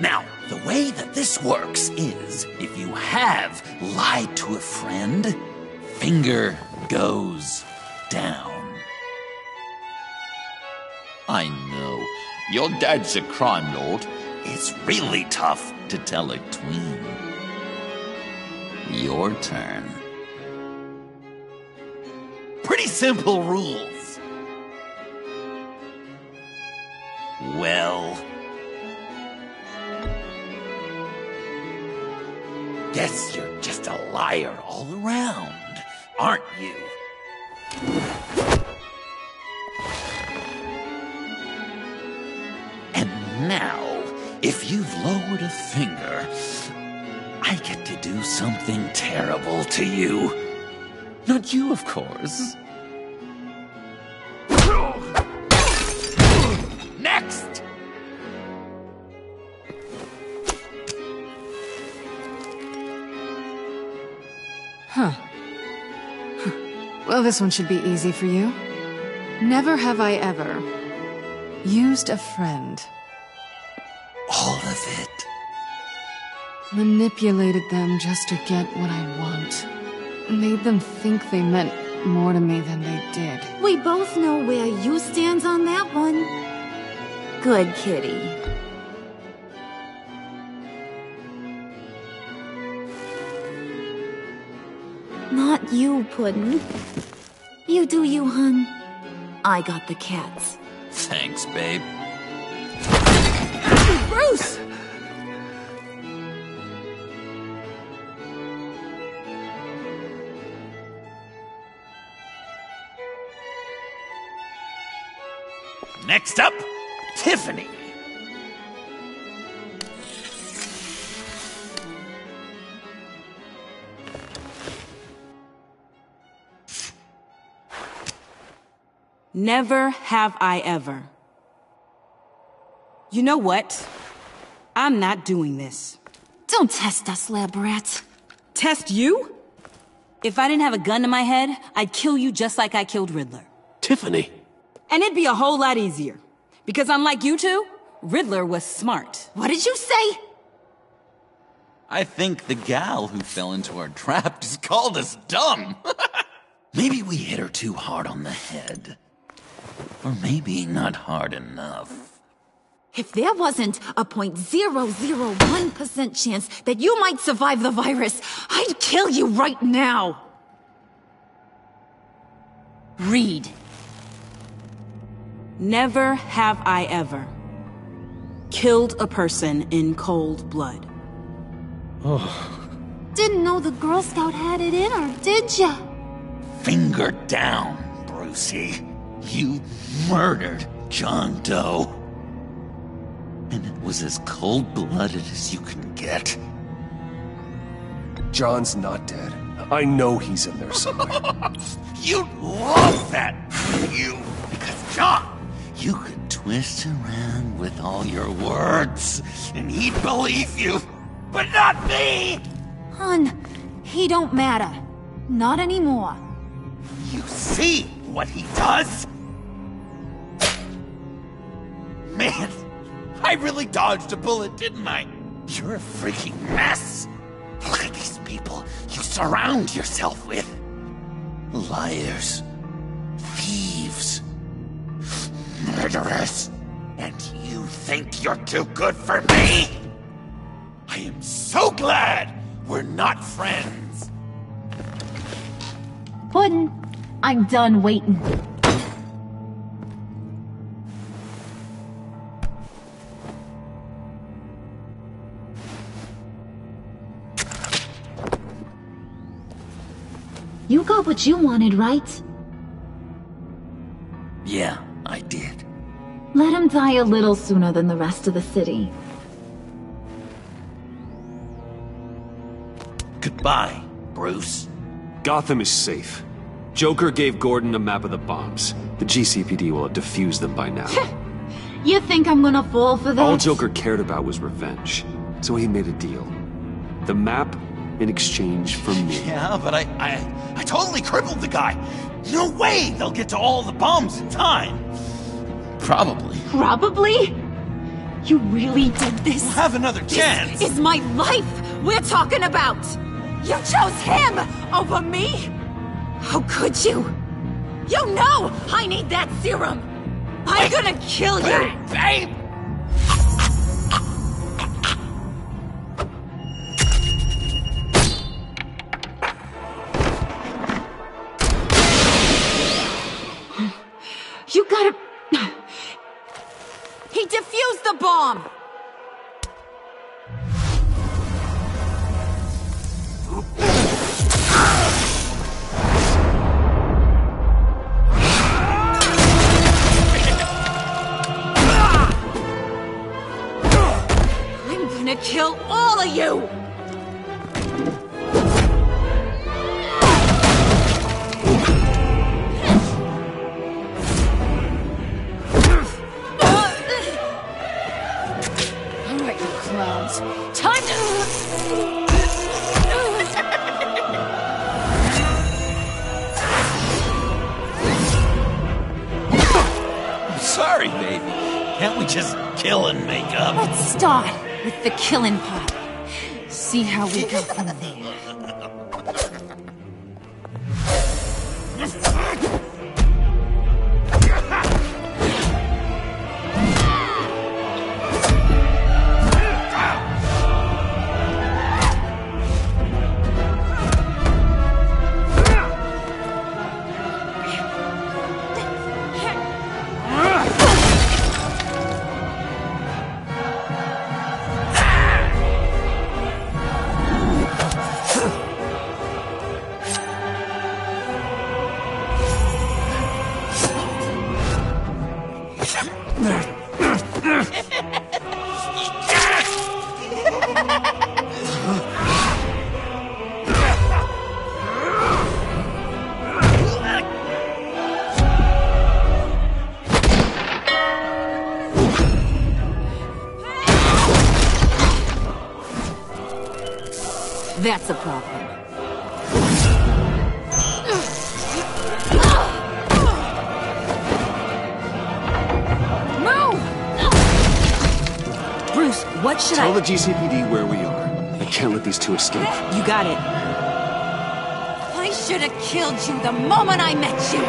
Now, the way that this works is, if you have lied to a friend, finger goes down. I know, your dad's a crime lord. It's really tough to tell a tween. Your turn. Pretty simple rules. Well, guess you're just a liar all around, aren't you? And now, if you've lowered a finger, I get to do something terrible to you. Not you, of course. Next! Huh. Well, this one should be easy for you. Never have I ever used a friend. All of it. Manipulated them just to get what I want. Made them think they meant more to me than they did. We both know where you stand on that one. Good kitty. Not you, Puddin'. You do you, hun. I got the cats. Thanks, babe. Bruce! Next up, Tiffany. Never have I ever. You know what? I'm not doing this. Don't test us, lab rat. Test you? If I didn't have a gun to my head, I'd kill you just like I killed Riddler. Tiffany. And it'd be a whole lot easier. Because unlike you two, Riddler was smart. What did you say? I think the gal who fell into our trap just called us dumb. Maybe we hit her too hard on the head. Or maybe not hard enough. If there wasn't a 0.001% chance that you might survive the virus, I'd kill you right now. Read. Never have I ever killed a person in cold blood. Oh. Didn't know the Girl Scout had it in her, did ya? Finger down, Brucey. You murdered John Doe. And it was as cold-blooded as you can get. John's not dead. I know he's in there somewhere. You'd love that, wouldn't you? Because John, you could twist around with all your words, and he'd believe you, but not me! Hun, he don't matter. Not anymore. You see what he does? Man, I really dodged a bullet, didn't I? You're a freaking mess. Look at these people you surround yourself with. Liars, thieves, murderers. And you think you're too good for me? I am so glad we're not friends. Puddin', I'm done waiting. You got what you wanted, right? Yeah, I did. Let him die a little sooner than the rest of the city. Goodbye, Bruce. Gotham is safe. Joker gave Gordon a map of the bombs. The GCPD will have defused them by now. You think I'm gonna fall for that? All Joker cared about was revenge, so he made a deal. The map in exchange for me. Yeah, but I totally crippled the guy. No way they'll get to all the bombs in time. Probably. Probably? You really did this? We'll have another chance. This is my life we're talking about. You chose him over me? How could you? You know I need that serum. I'm gonna kill you. Babe! You gotta... He defused the bomb! I'm gonna kill all of you! Time to... I'm sorry, baby. Can't we just kill and make up? Let's start with the killing part. See how we go from there. That's a problem. Move! Bruce, what should Tell the GCPD where we are. I can't let these two escape. You got it. I should have killed you the moment I met you!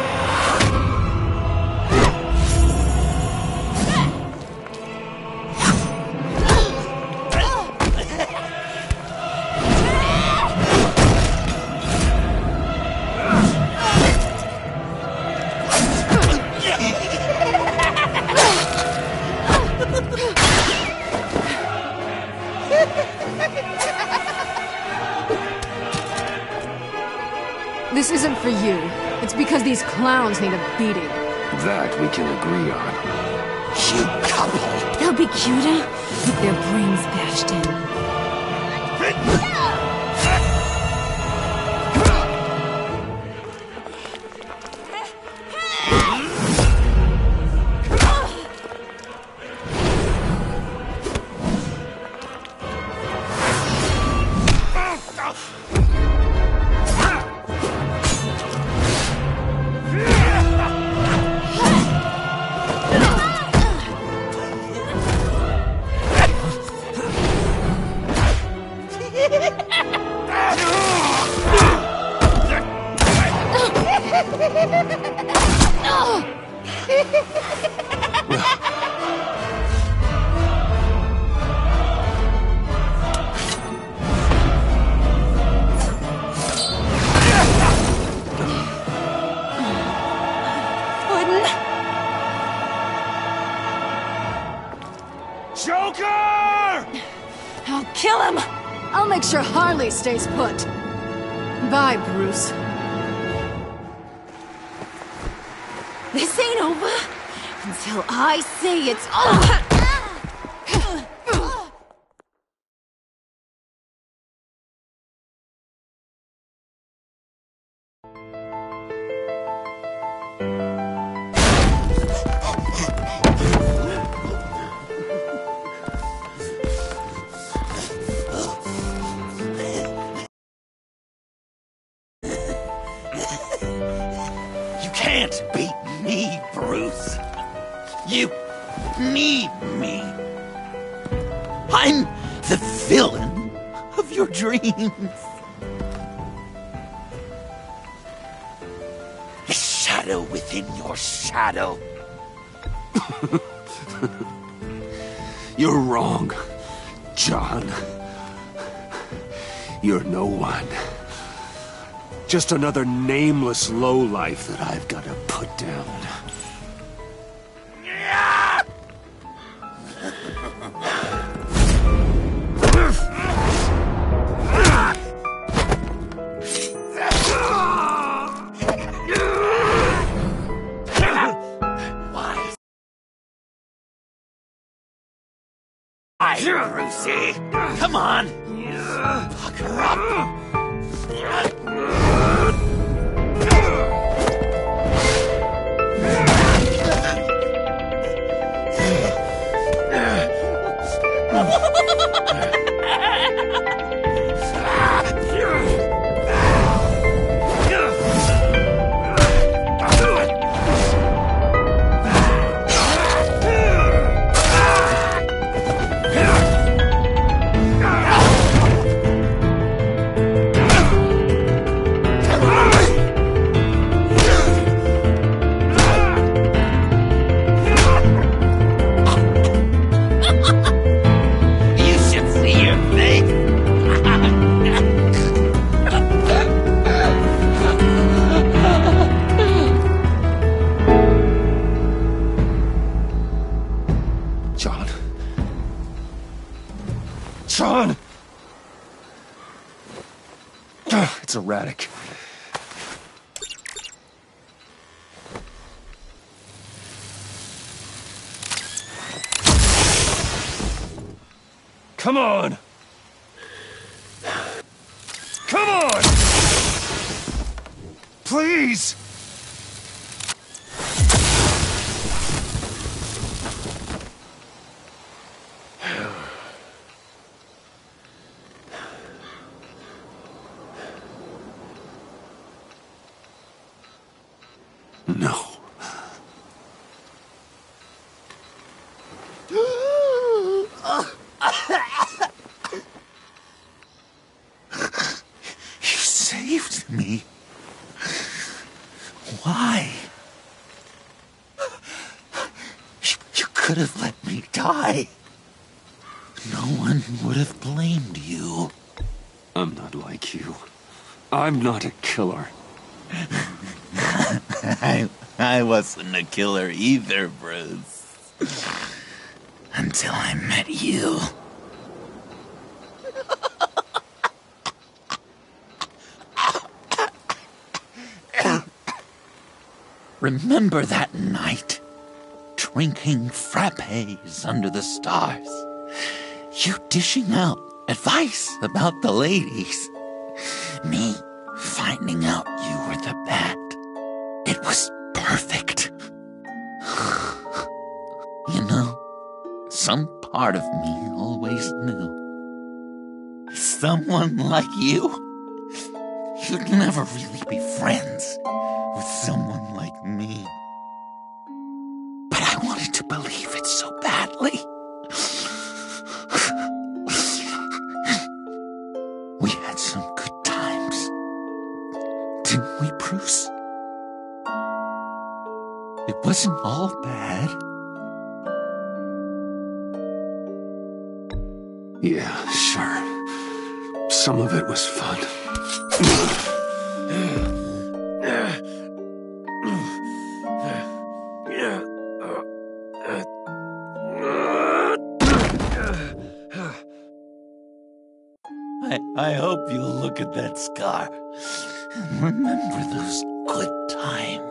This isn't for you. It's because these clowns need a beating. That we can agree on. Cute couple. They'll be cuter with their brains bashed in. I'll kill him! I'll make sure Harley stays put. Bye, Bruce. This ain't over until I say it's over. Can't beat me, Bruce. You need me. I'm the villain of your dreams. A shadow within your shadow. You're wrong, John. You're no one. Just another nameless lowlife that I've got to put down. Brucey, come on. Fuck her up. John! It's erratic. Come on! Come on! Please! No. You saved me. Why? You could have let me die. No one would have blamed you. I'm not like you. I'm not a killer. I wasn't a killer either, Bruce. Until I met you. Remember that night? drinking frappes under the stars. You dishing out advice about the ladies. Me finding out you were the bat. It was perfect. You know, some part of me always knew. Someone like you, you'd never really be friends with someone like me. But I wanted to believe it so badly. We had some good times, didn't we, Bruce? It wasn't all bad. Yeah, sure. Some of it was fun. I hope you'll look at that scar and remember those good times.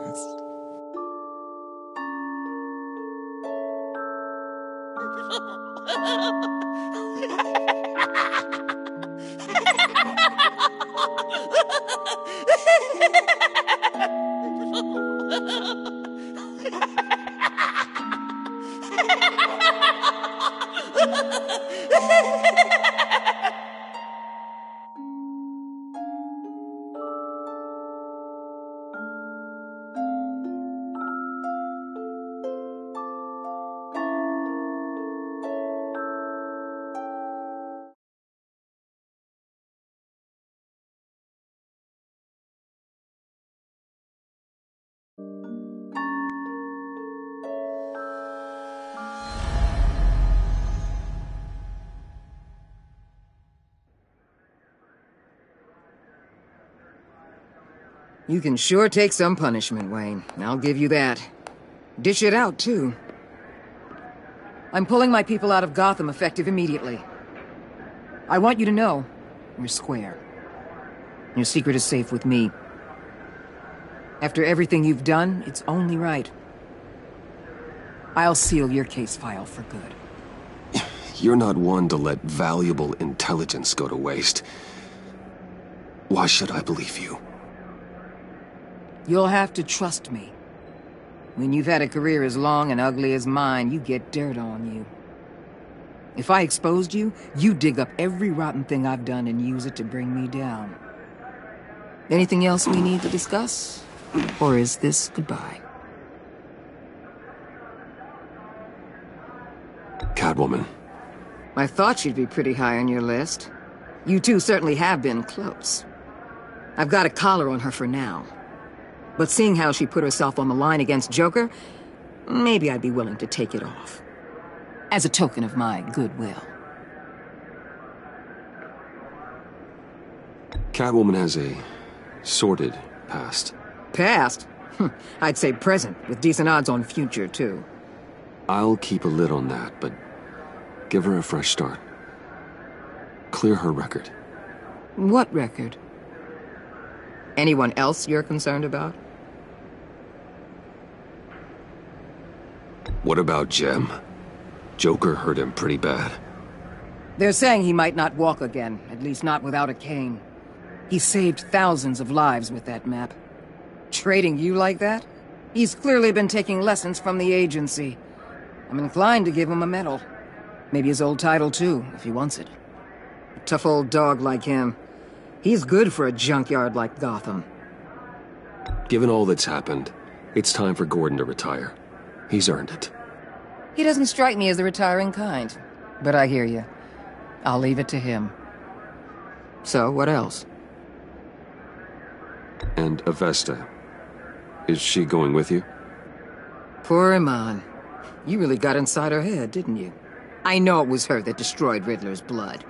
You can sure take some punishment, Wayne. I'll give you that. Dish it out, too. I'm pulling my people out of Gotham effective immediately. I want you to know, we're square. Your secret is safe with me. After everything you've done, it's only right. I'll seal your case file for good. You're not one to let valuable intelligence go to waste. Why should I believe you? You'll have to trust me. When you've had a career as long and ugly as mine, you get dirt on you. If I exposed you, you dig up every rotten thing I've done and use it to bring me down. Anything else we need to discuss? Or is this goodbye? Catwoman. I thought she'd be pretty high on your list. You two certainly have been close. I've got a collar on her for now. But seeing how she put herself on the line against Joker, maybe I'd be willing to take it off. As a token of my goodwill. Catwoman has a sordid past. Past? I'd say present, with decent odds on future, too. I'll keep a lid on that, but give her a fresh start. Clear her record. What record? Anyone else you're concerned about? What about Jem? Joker hurt him pretty bad. They're saying he might not walk again, at least not without a cane. He saved thousands of lives with that map. Trading you like that? He's clearly been taking lessons from the agency. I'm inclined to give him a medal. Maybe his old title too, if he wants it. A tough old dog like him. He's good for a junkyard like Gotham. Given all that's happened, it's time for Gordon to retire. He's earned it. He doesn't strike me as the retiring kind, but I hear you. I'll leave it to him. So, what else? And Avesta. Is she going with you? Poor Iman. You really got inside her head, didn't you? I know it was her that destroyed Riddler's blood.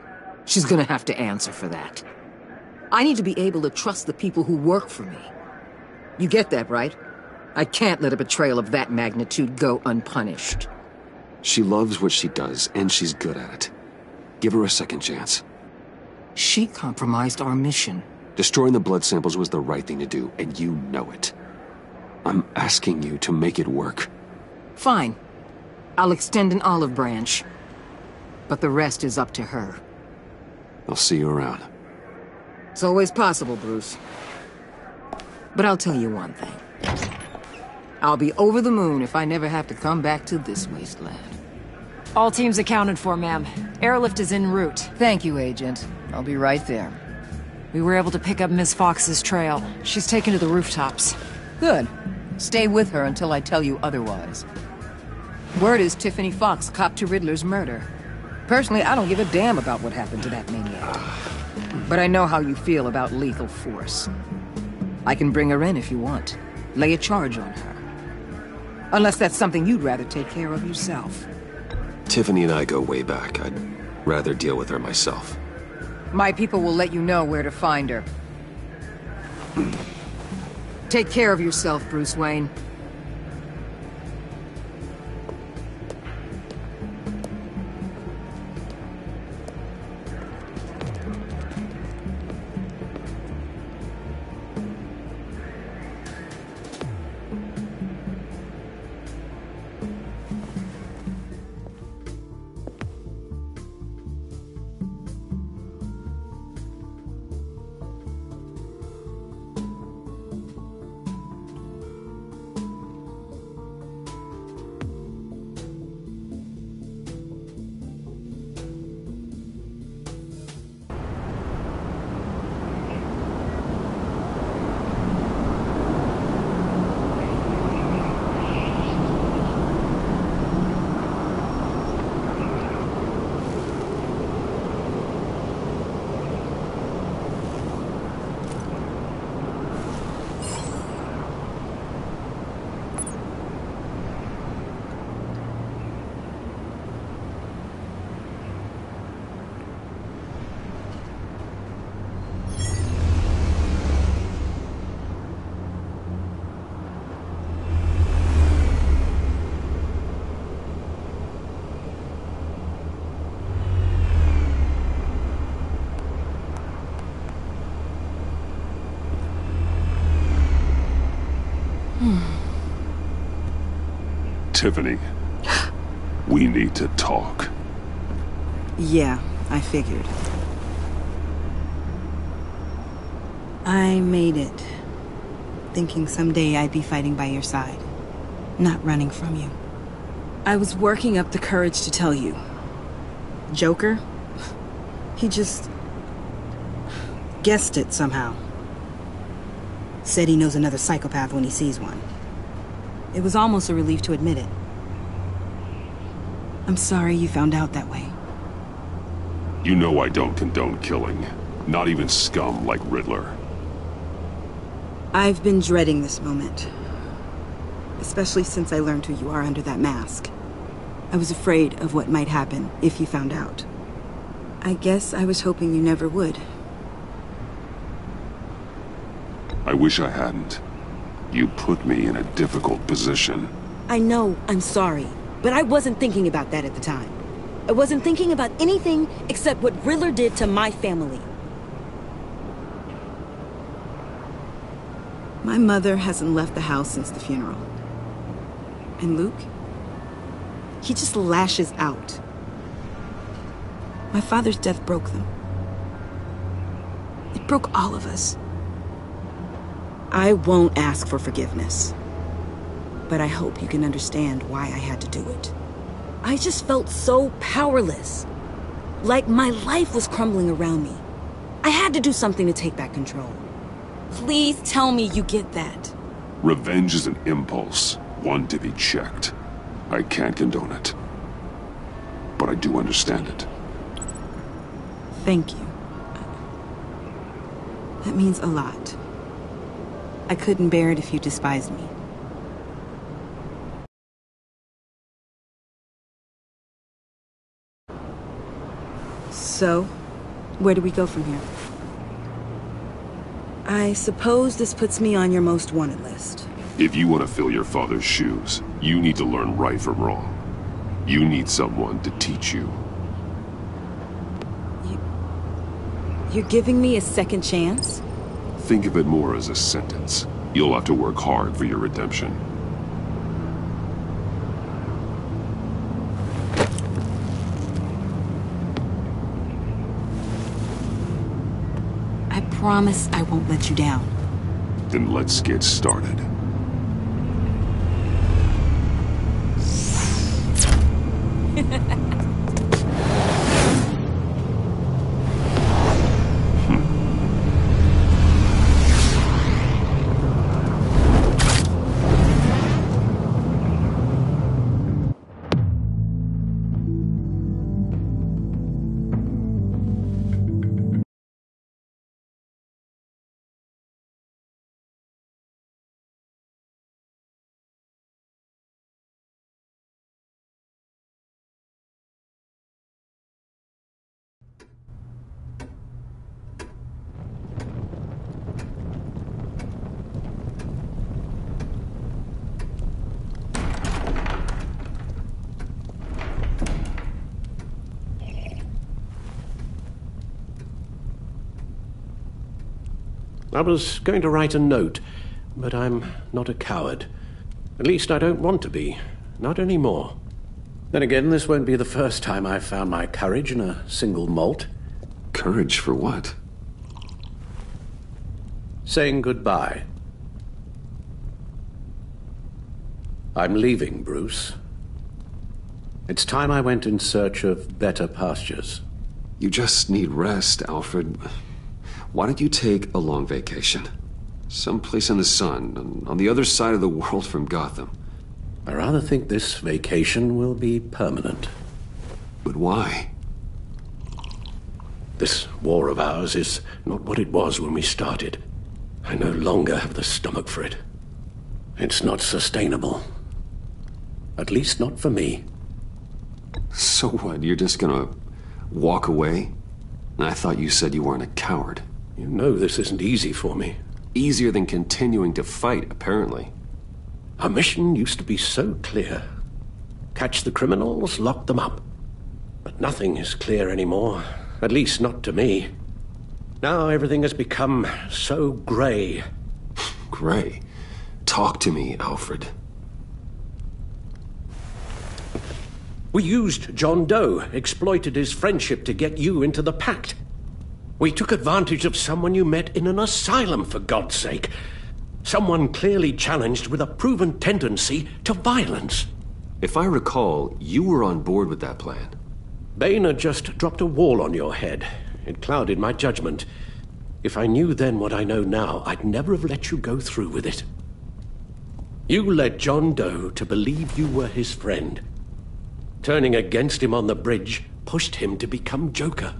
She's gonna have to answer for that. I need to be able to trust the people who work for me. You get that, right? I can't let a betrayal of that magnitude go unpunished. She loves what she does, and she's good at it. Give her a second chance. She compromised our mission. Destroying the blood samples was the right thing to do, and you know it. I'm asking you to make it work. Fine. I'll extend an olive branch. But the rest is up to her. I'll see you around. It's always possible, Bruce. But I'll tell you one thing. I'll be over the moon if I never have to come back to this wasteland. All teams accounted for, ma'am. Airlift is en route. Thank you, Agent. I'll be right there. We were able to pick up Miss Fox's trail. She's taken to the rooftops. Good. Stay with her until I tell you otherwise. Word is Tiffany Fox copped to Riddler's murder. Personally, I don't give a damn about what happened to that maniac. But I know how you feel about lethal force. I can bring her in if you want. Lay a charge on her. Unless that's something you'd rather take care of yourself. Tiffany and I go way back. I'd rather deal with her myself. My people will let you know where to find her. Take care of yourself, Bruce Wayne. Tiffany, we need to talk. Yeah, I figured. I made it. Thinking someday I'd be fighting by your side. Not running from you. I was working up the courage to tell you. Joker? He just... guessed it somehow. Said he knows another psychopath when he sees one. It was almost a relief to admit it. I'm sorry you found out that way. You know I don't condone killing. Not even scum like Riddler. I've been dreading this moment. Especially since I learned who you are under that mask. I was afraid of what might happen if you found out. I guess I was hoping you never would. I wish I hadn't. You put me in a difficult position. I know, I'm sorry. But I wasn't thinking about that at the time. I wasn't thinking about anything except what Riddler did to my family. My mother hasn't left the house since the funeral. And Luke? He just lashes out. My father's death broke them. It broke all of us. I won't ask for forgiveness. But I hope you can understand why I had to do it. I just felt so powerless. Like my life was crumbling around me. I had to do something to take back control. Please tell me you get that. Revenge is an impulse, one to be checked. I can't condone it. But I do understand it. Thank you. That means a lot. I couldn't bear it if you despised me. So, where do we go from here? I suppose this puts me on your most wanted list. If you want to fill your father's shoes, you need to learn right from wrong. You need someone to teach you. You're giving me a second chance? Think of it more as a sentence. You'll have to work hard for your redemption. promise I won't let you down. Then let's get started. I was going to write a note, but I'm not a coward. At least I don't want to be. Not anymore. Then again, this won't be the first time I've found my courage in a single malt. Courage for what? Saying goodbye. I'm leaving, Bruce. It's time I went in search of better pastures. You just need rest, Alfred. Why don't you take a long vacation? Someplace in the sun, on the other side of the world from Gotham. I rather think this vacation will be permanent. But why? This war of ours is not what it was when we started. I no longer have the stomach for it. It's not sustainable. At least not for me. So what, you're just gonna walk away? I thought you said you weren't a coward. You know this isn't easy for me. Easier than continuing to fight, apparently. Our mission used to be so clear. Catch the criminals, lock them up. But nothing is clear anymore. At least not to me. Now everything has become so grey. Grey? Talk to me, Alfred. We used John Doe, exploited his friendship to get you into the pact. We took advantage of someone you met in an asylum, for God's sake. Someone clearly challenged with a proven tendency to violence. If I recall, you were on board with that plan. Boehner just dropped a wall on your head. It clouded my judgment. If I knew then what I know now, I'd never have let you go through with it. You led John Doe to believe you were his friend. Turning against him on the bridge pushed him to become Joker.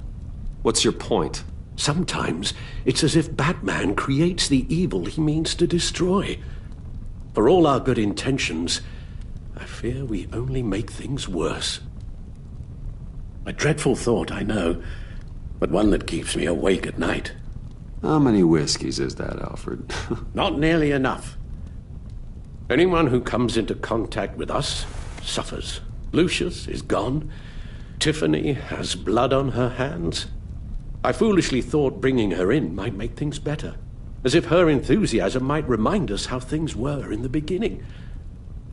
What's your point? Sometimes it's as if Batman creates the evil he means to destroy. For all our good intentions, I fear we only make things worse. A dreadful thought, I know, but one that keeps me awake at night. How many whiskeys is that, Alfred? Not nearly enough. Anyone who comes into contact with us suffers. Lucius is gone. Tiffany has blood on her hands. I foolishly thought bringing her in might make things better, as if her enthusiasm might remind us how things were in the beginning.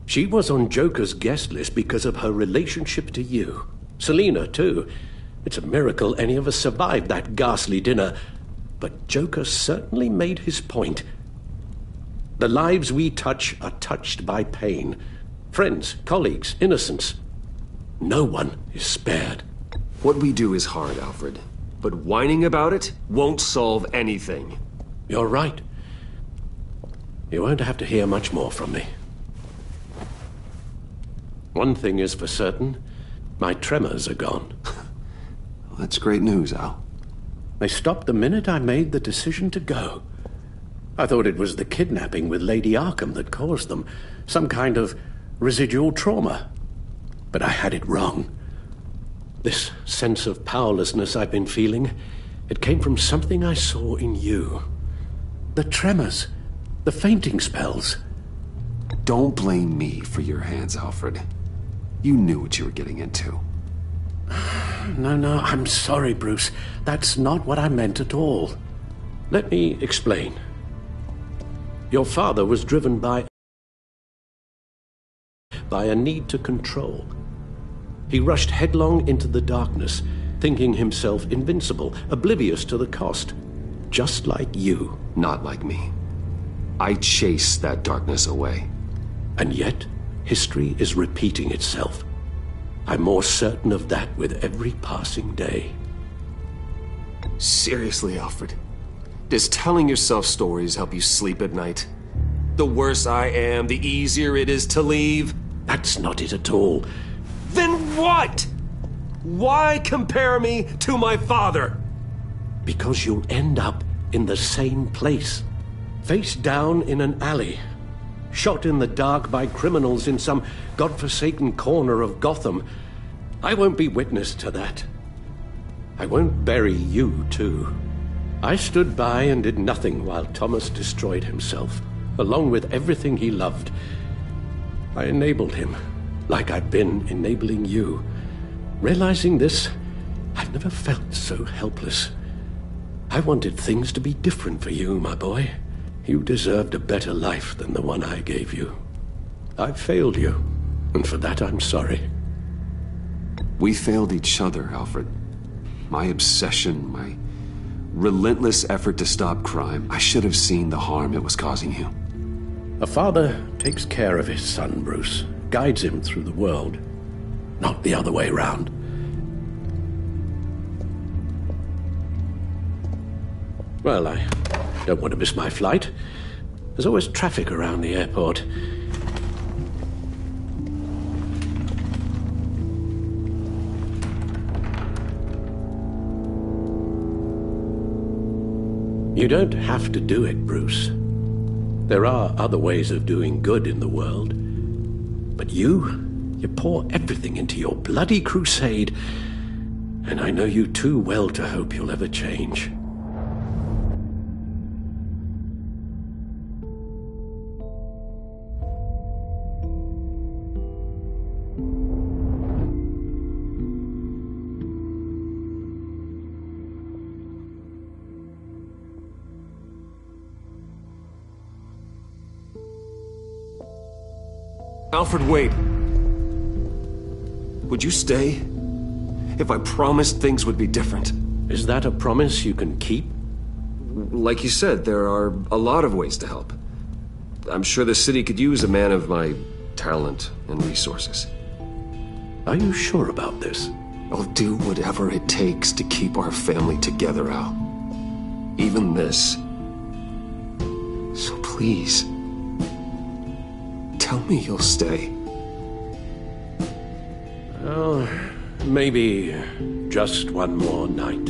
She was on Joker's guest list because of her relationship to you. Selina, too. It's a miracle any of us survived that ghastly dinner, but Joker certainly made his point. The lives we touch are touched by pain. Friends, colleagues, innocents. No one is spared. What we do is hard, Alfred. But whining about it won't solve anything. You're right. You won't have to hear much more from me. One thing is for certain, my tremors are gone. Well, that's great news, Al. They stopped the minute I made the decision to go. I thought it was the kidnapping with Lady Arkham that caused them, some kind of residual trauma. But I had it wrong. This sense of powerlessness I've been feeling, it came from something I saw in you. The tremors, the fainting spells. Don't blame me for your hands, Alfred. You knew what you were getting into. No, I'm sorry, Bruce. That's not what I meant at all. Let me explain. Your father was driven by a need to control. He rushed headlong into the darkness, thinking himself invincible, oblivious to the cost. just like you. Not like me. I chase that darkness away. And yet, history is repeating itself. I'm more certain of that with every passing day. Seriously, Alfred. Does telling yourself stories help you sleep at night? The worse I am, the easier it is to leave? That's not it at all. Then what? Why compare me to my father? Because you'll end up in the same place. Face down in an alley. Shot in the dark by criminals in some godforsaken corner of Gotham. I won't be witness to that. I won't bury you, too. I stood by and did nothing while Thomas destroyed himself, along with everything he loved. I enabled him, like I've been enabling you. Realizing this, I've never felt so helpless. I wanted things to be different for you, my boy. You deserved a better life than the one I gave you. I failed you, and for that I'm sorry. We failed each other, Alfred. My obsession, my relentless effort to stop crime. I should have seen the harm it was causing you. A father takes care of his son, Bruce. Guides him through the world. Not the other way round. Well, I don't want to miss my flight. There's always traffic around the airport. You don't have to do it, Bruce. There are other ways of doing good in the world. But you pour everything into your bloody crusade, and I know you too well to hope you'll ever change. Alfred, wait. Would you stay? If I promised things would be different. Is that a promise you can keep? Like you said, there are a lot of ways to help. I'm sure the city could use a man of my talent and resources. Are you sure about this? I'll do whatever it takes to keep our family together, Al. Even this. So please, tell me you'll stay. Well, maybe just one more night.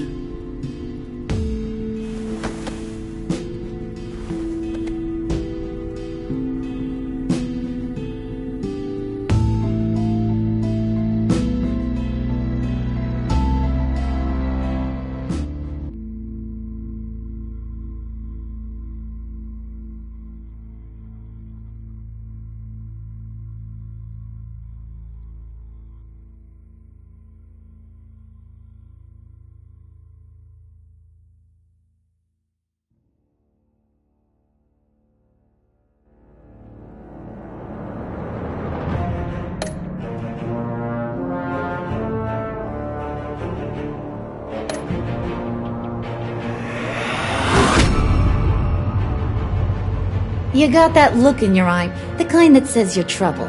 You got that look in your eye, the kind that says you're trouble.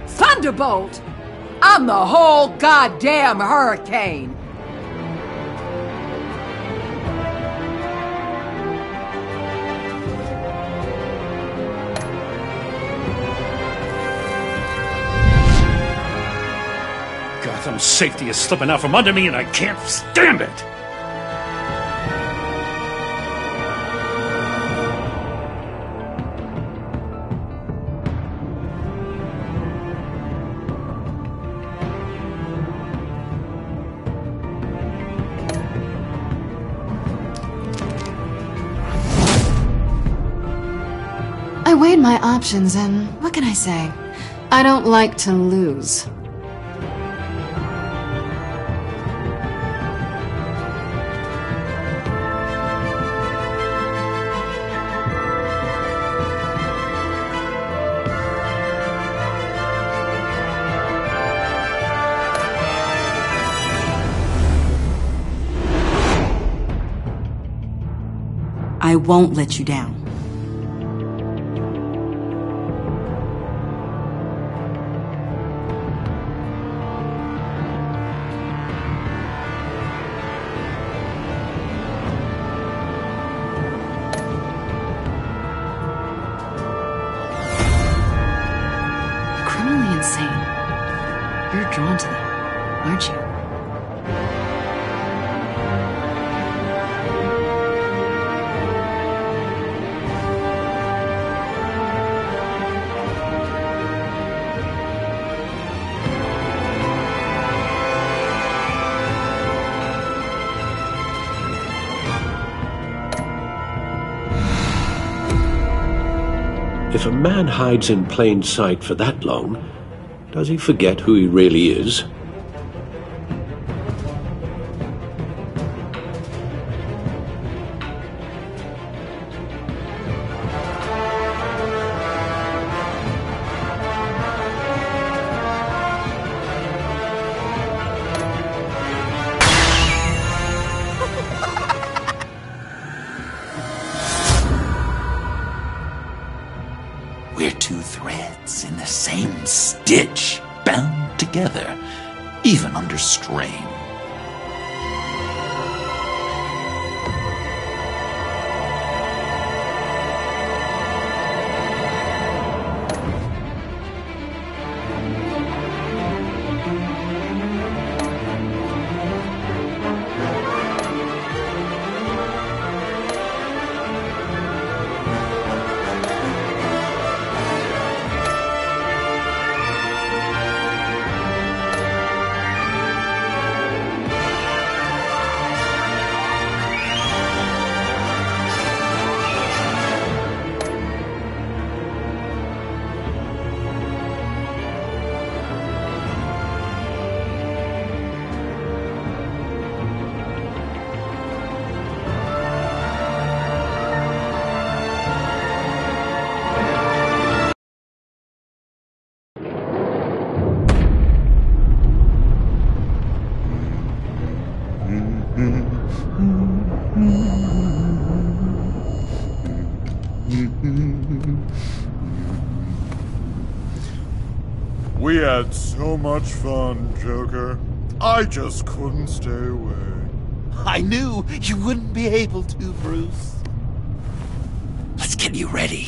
Thunderbolt! I'm the whole goddamn hurricane! Gotham's safety is slipping out from under me and I can't stand it! I weighed my options and what can I say? I don't like to lose. I won't let you down. Criminally insane. You're drawn to them, aren't you? If a man hides in plain sight for that long, does he forget who he really is? We're two threads in the same stitch, bound together, even under strain. We had so much fun, Joker. I just couldn't stay away. I knew you wouldn't be able to, Bruce. Let's get you ready.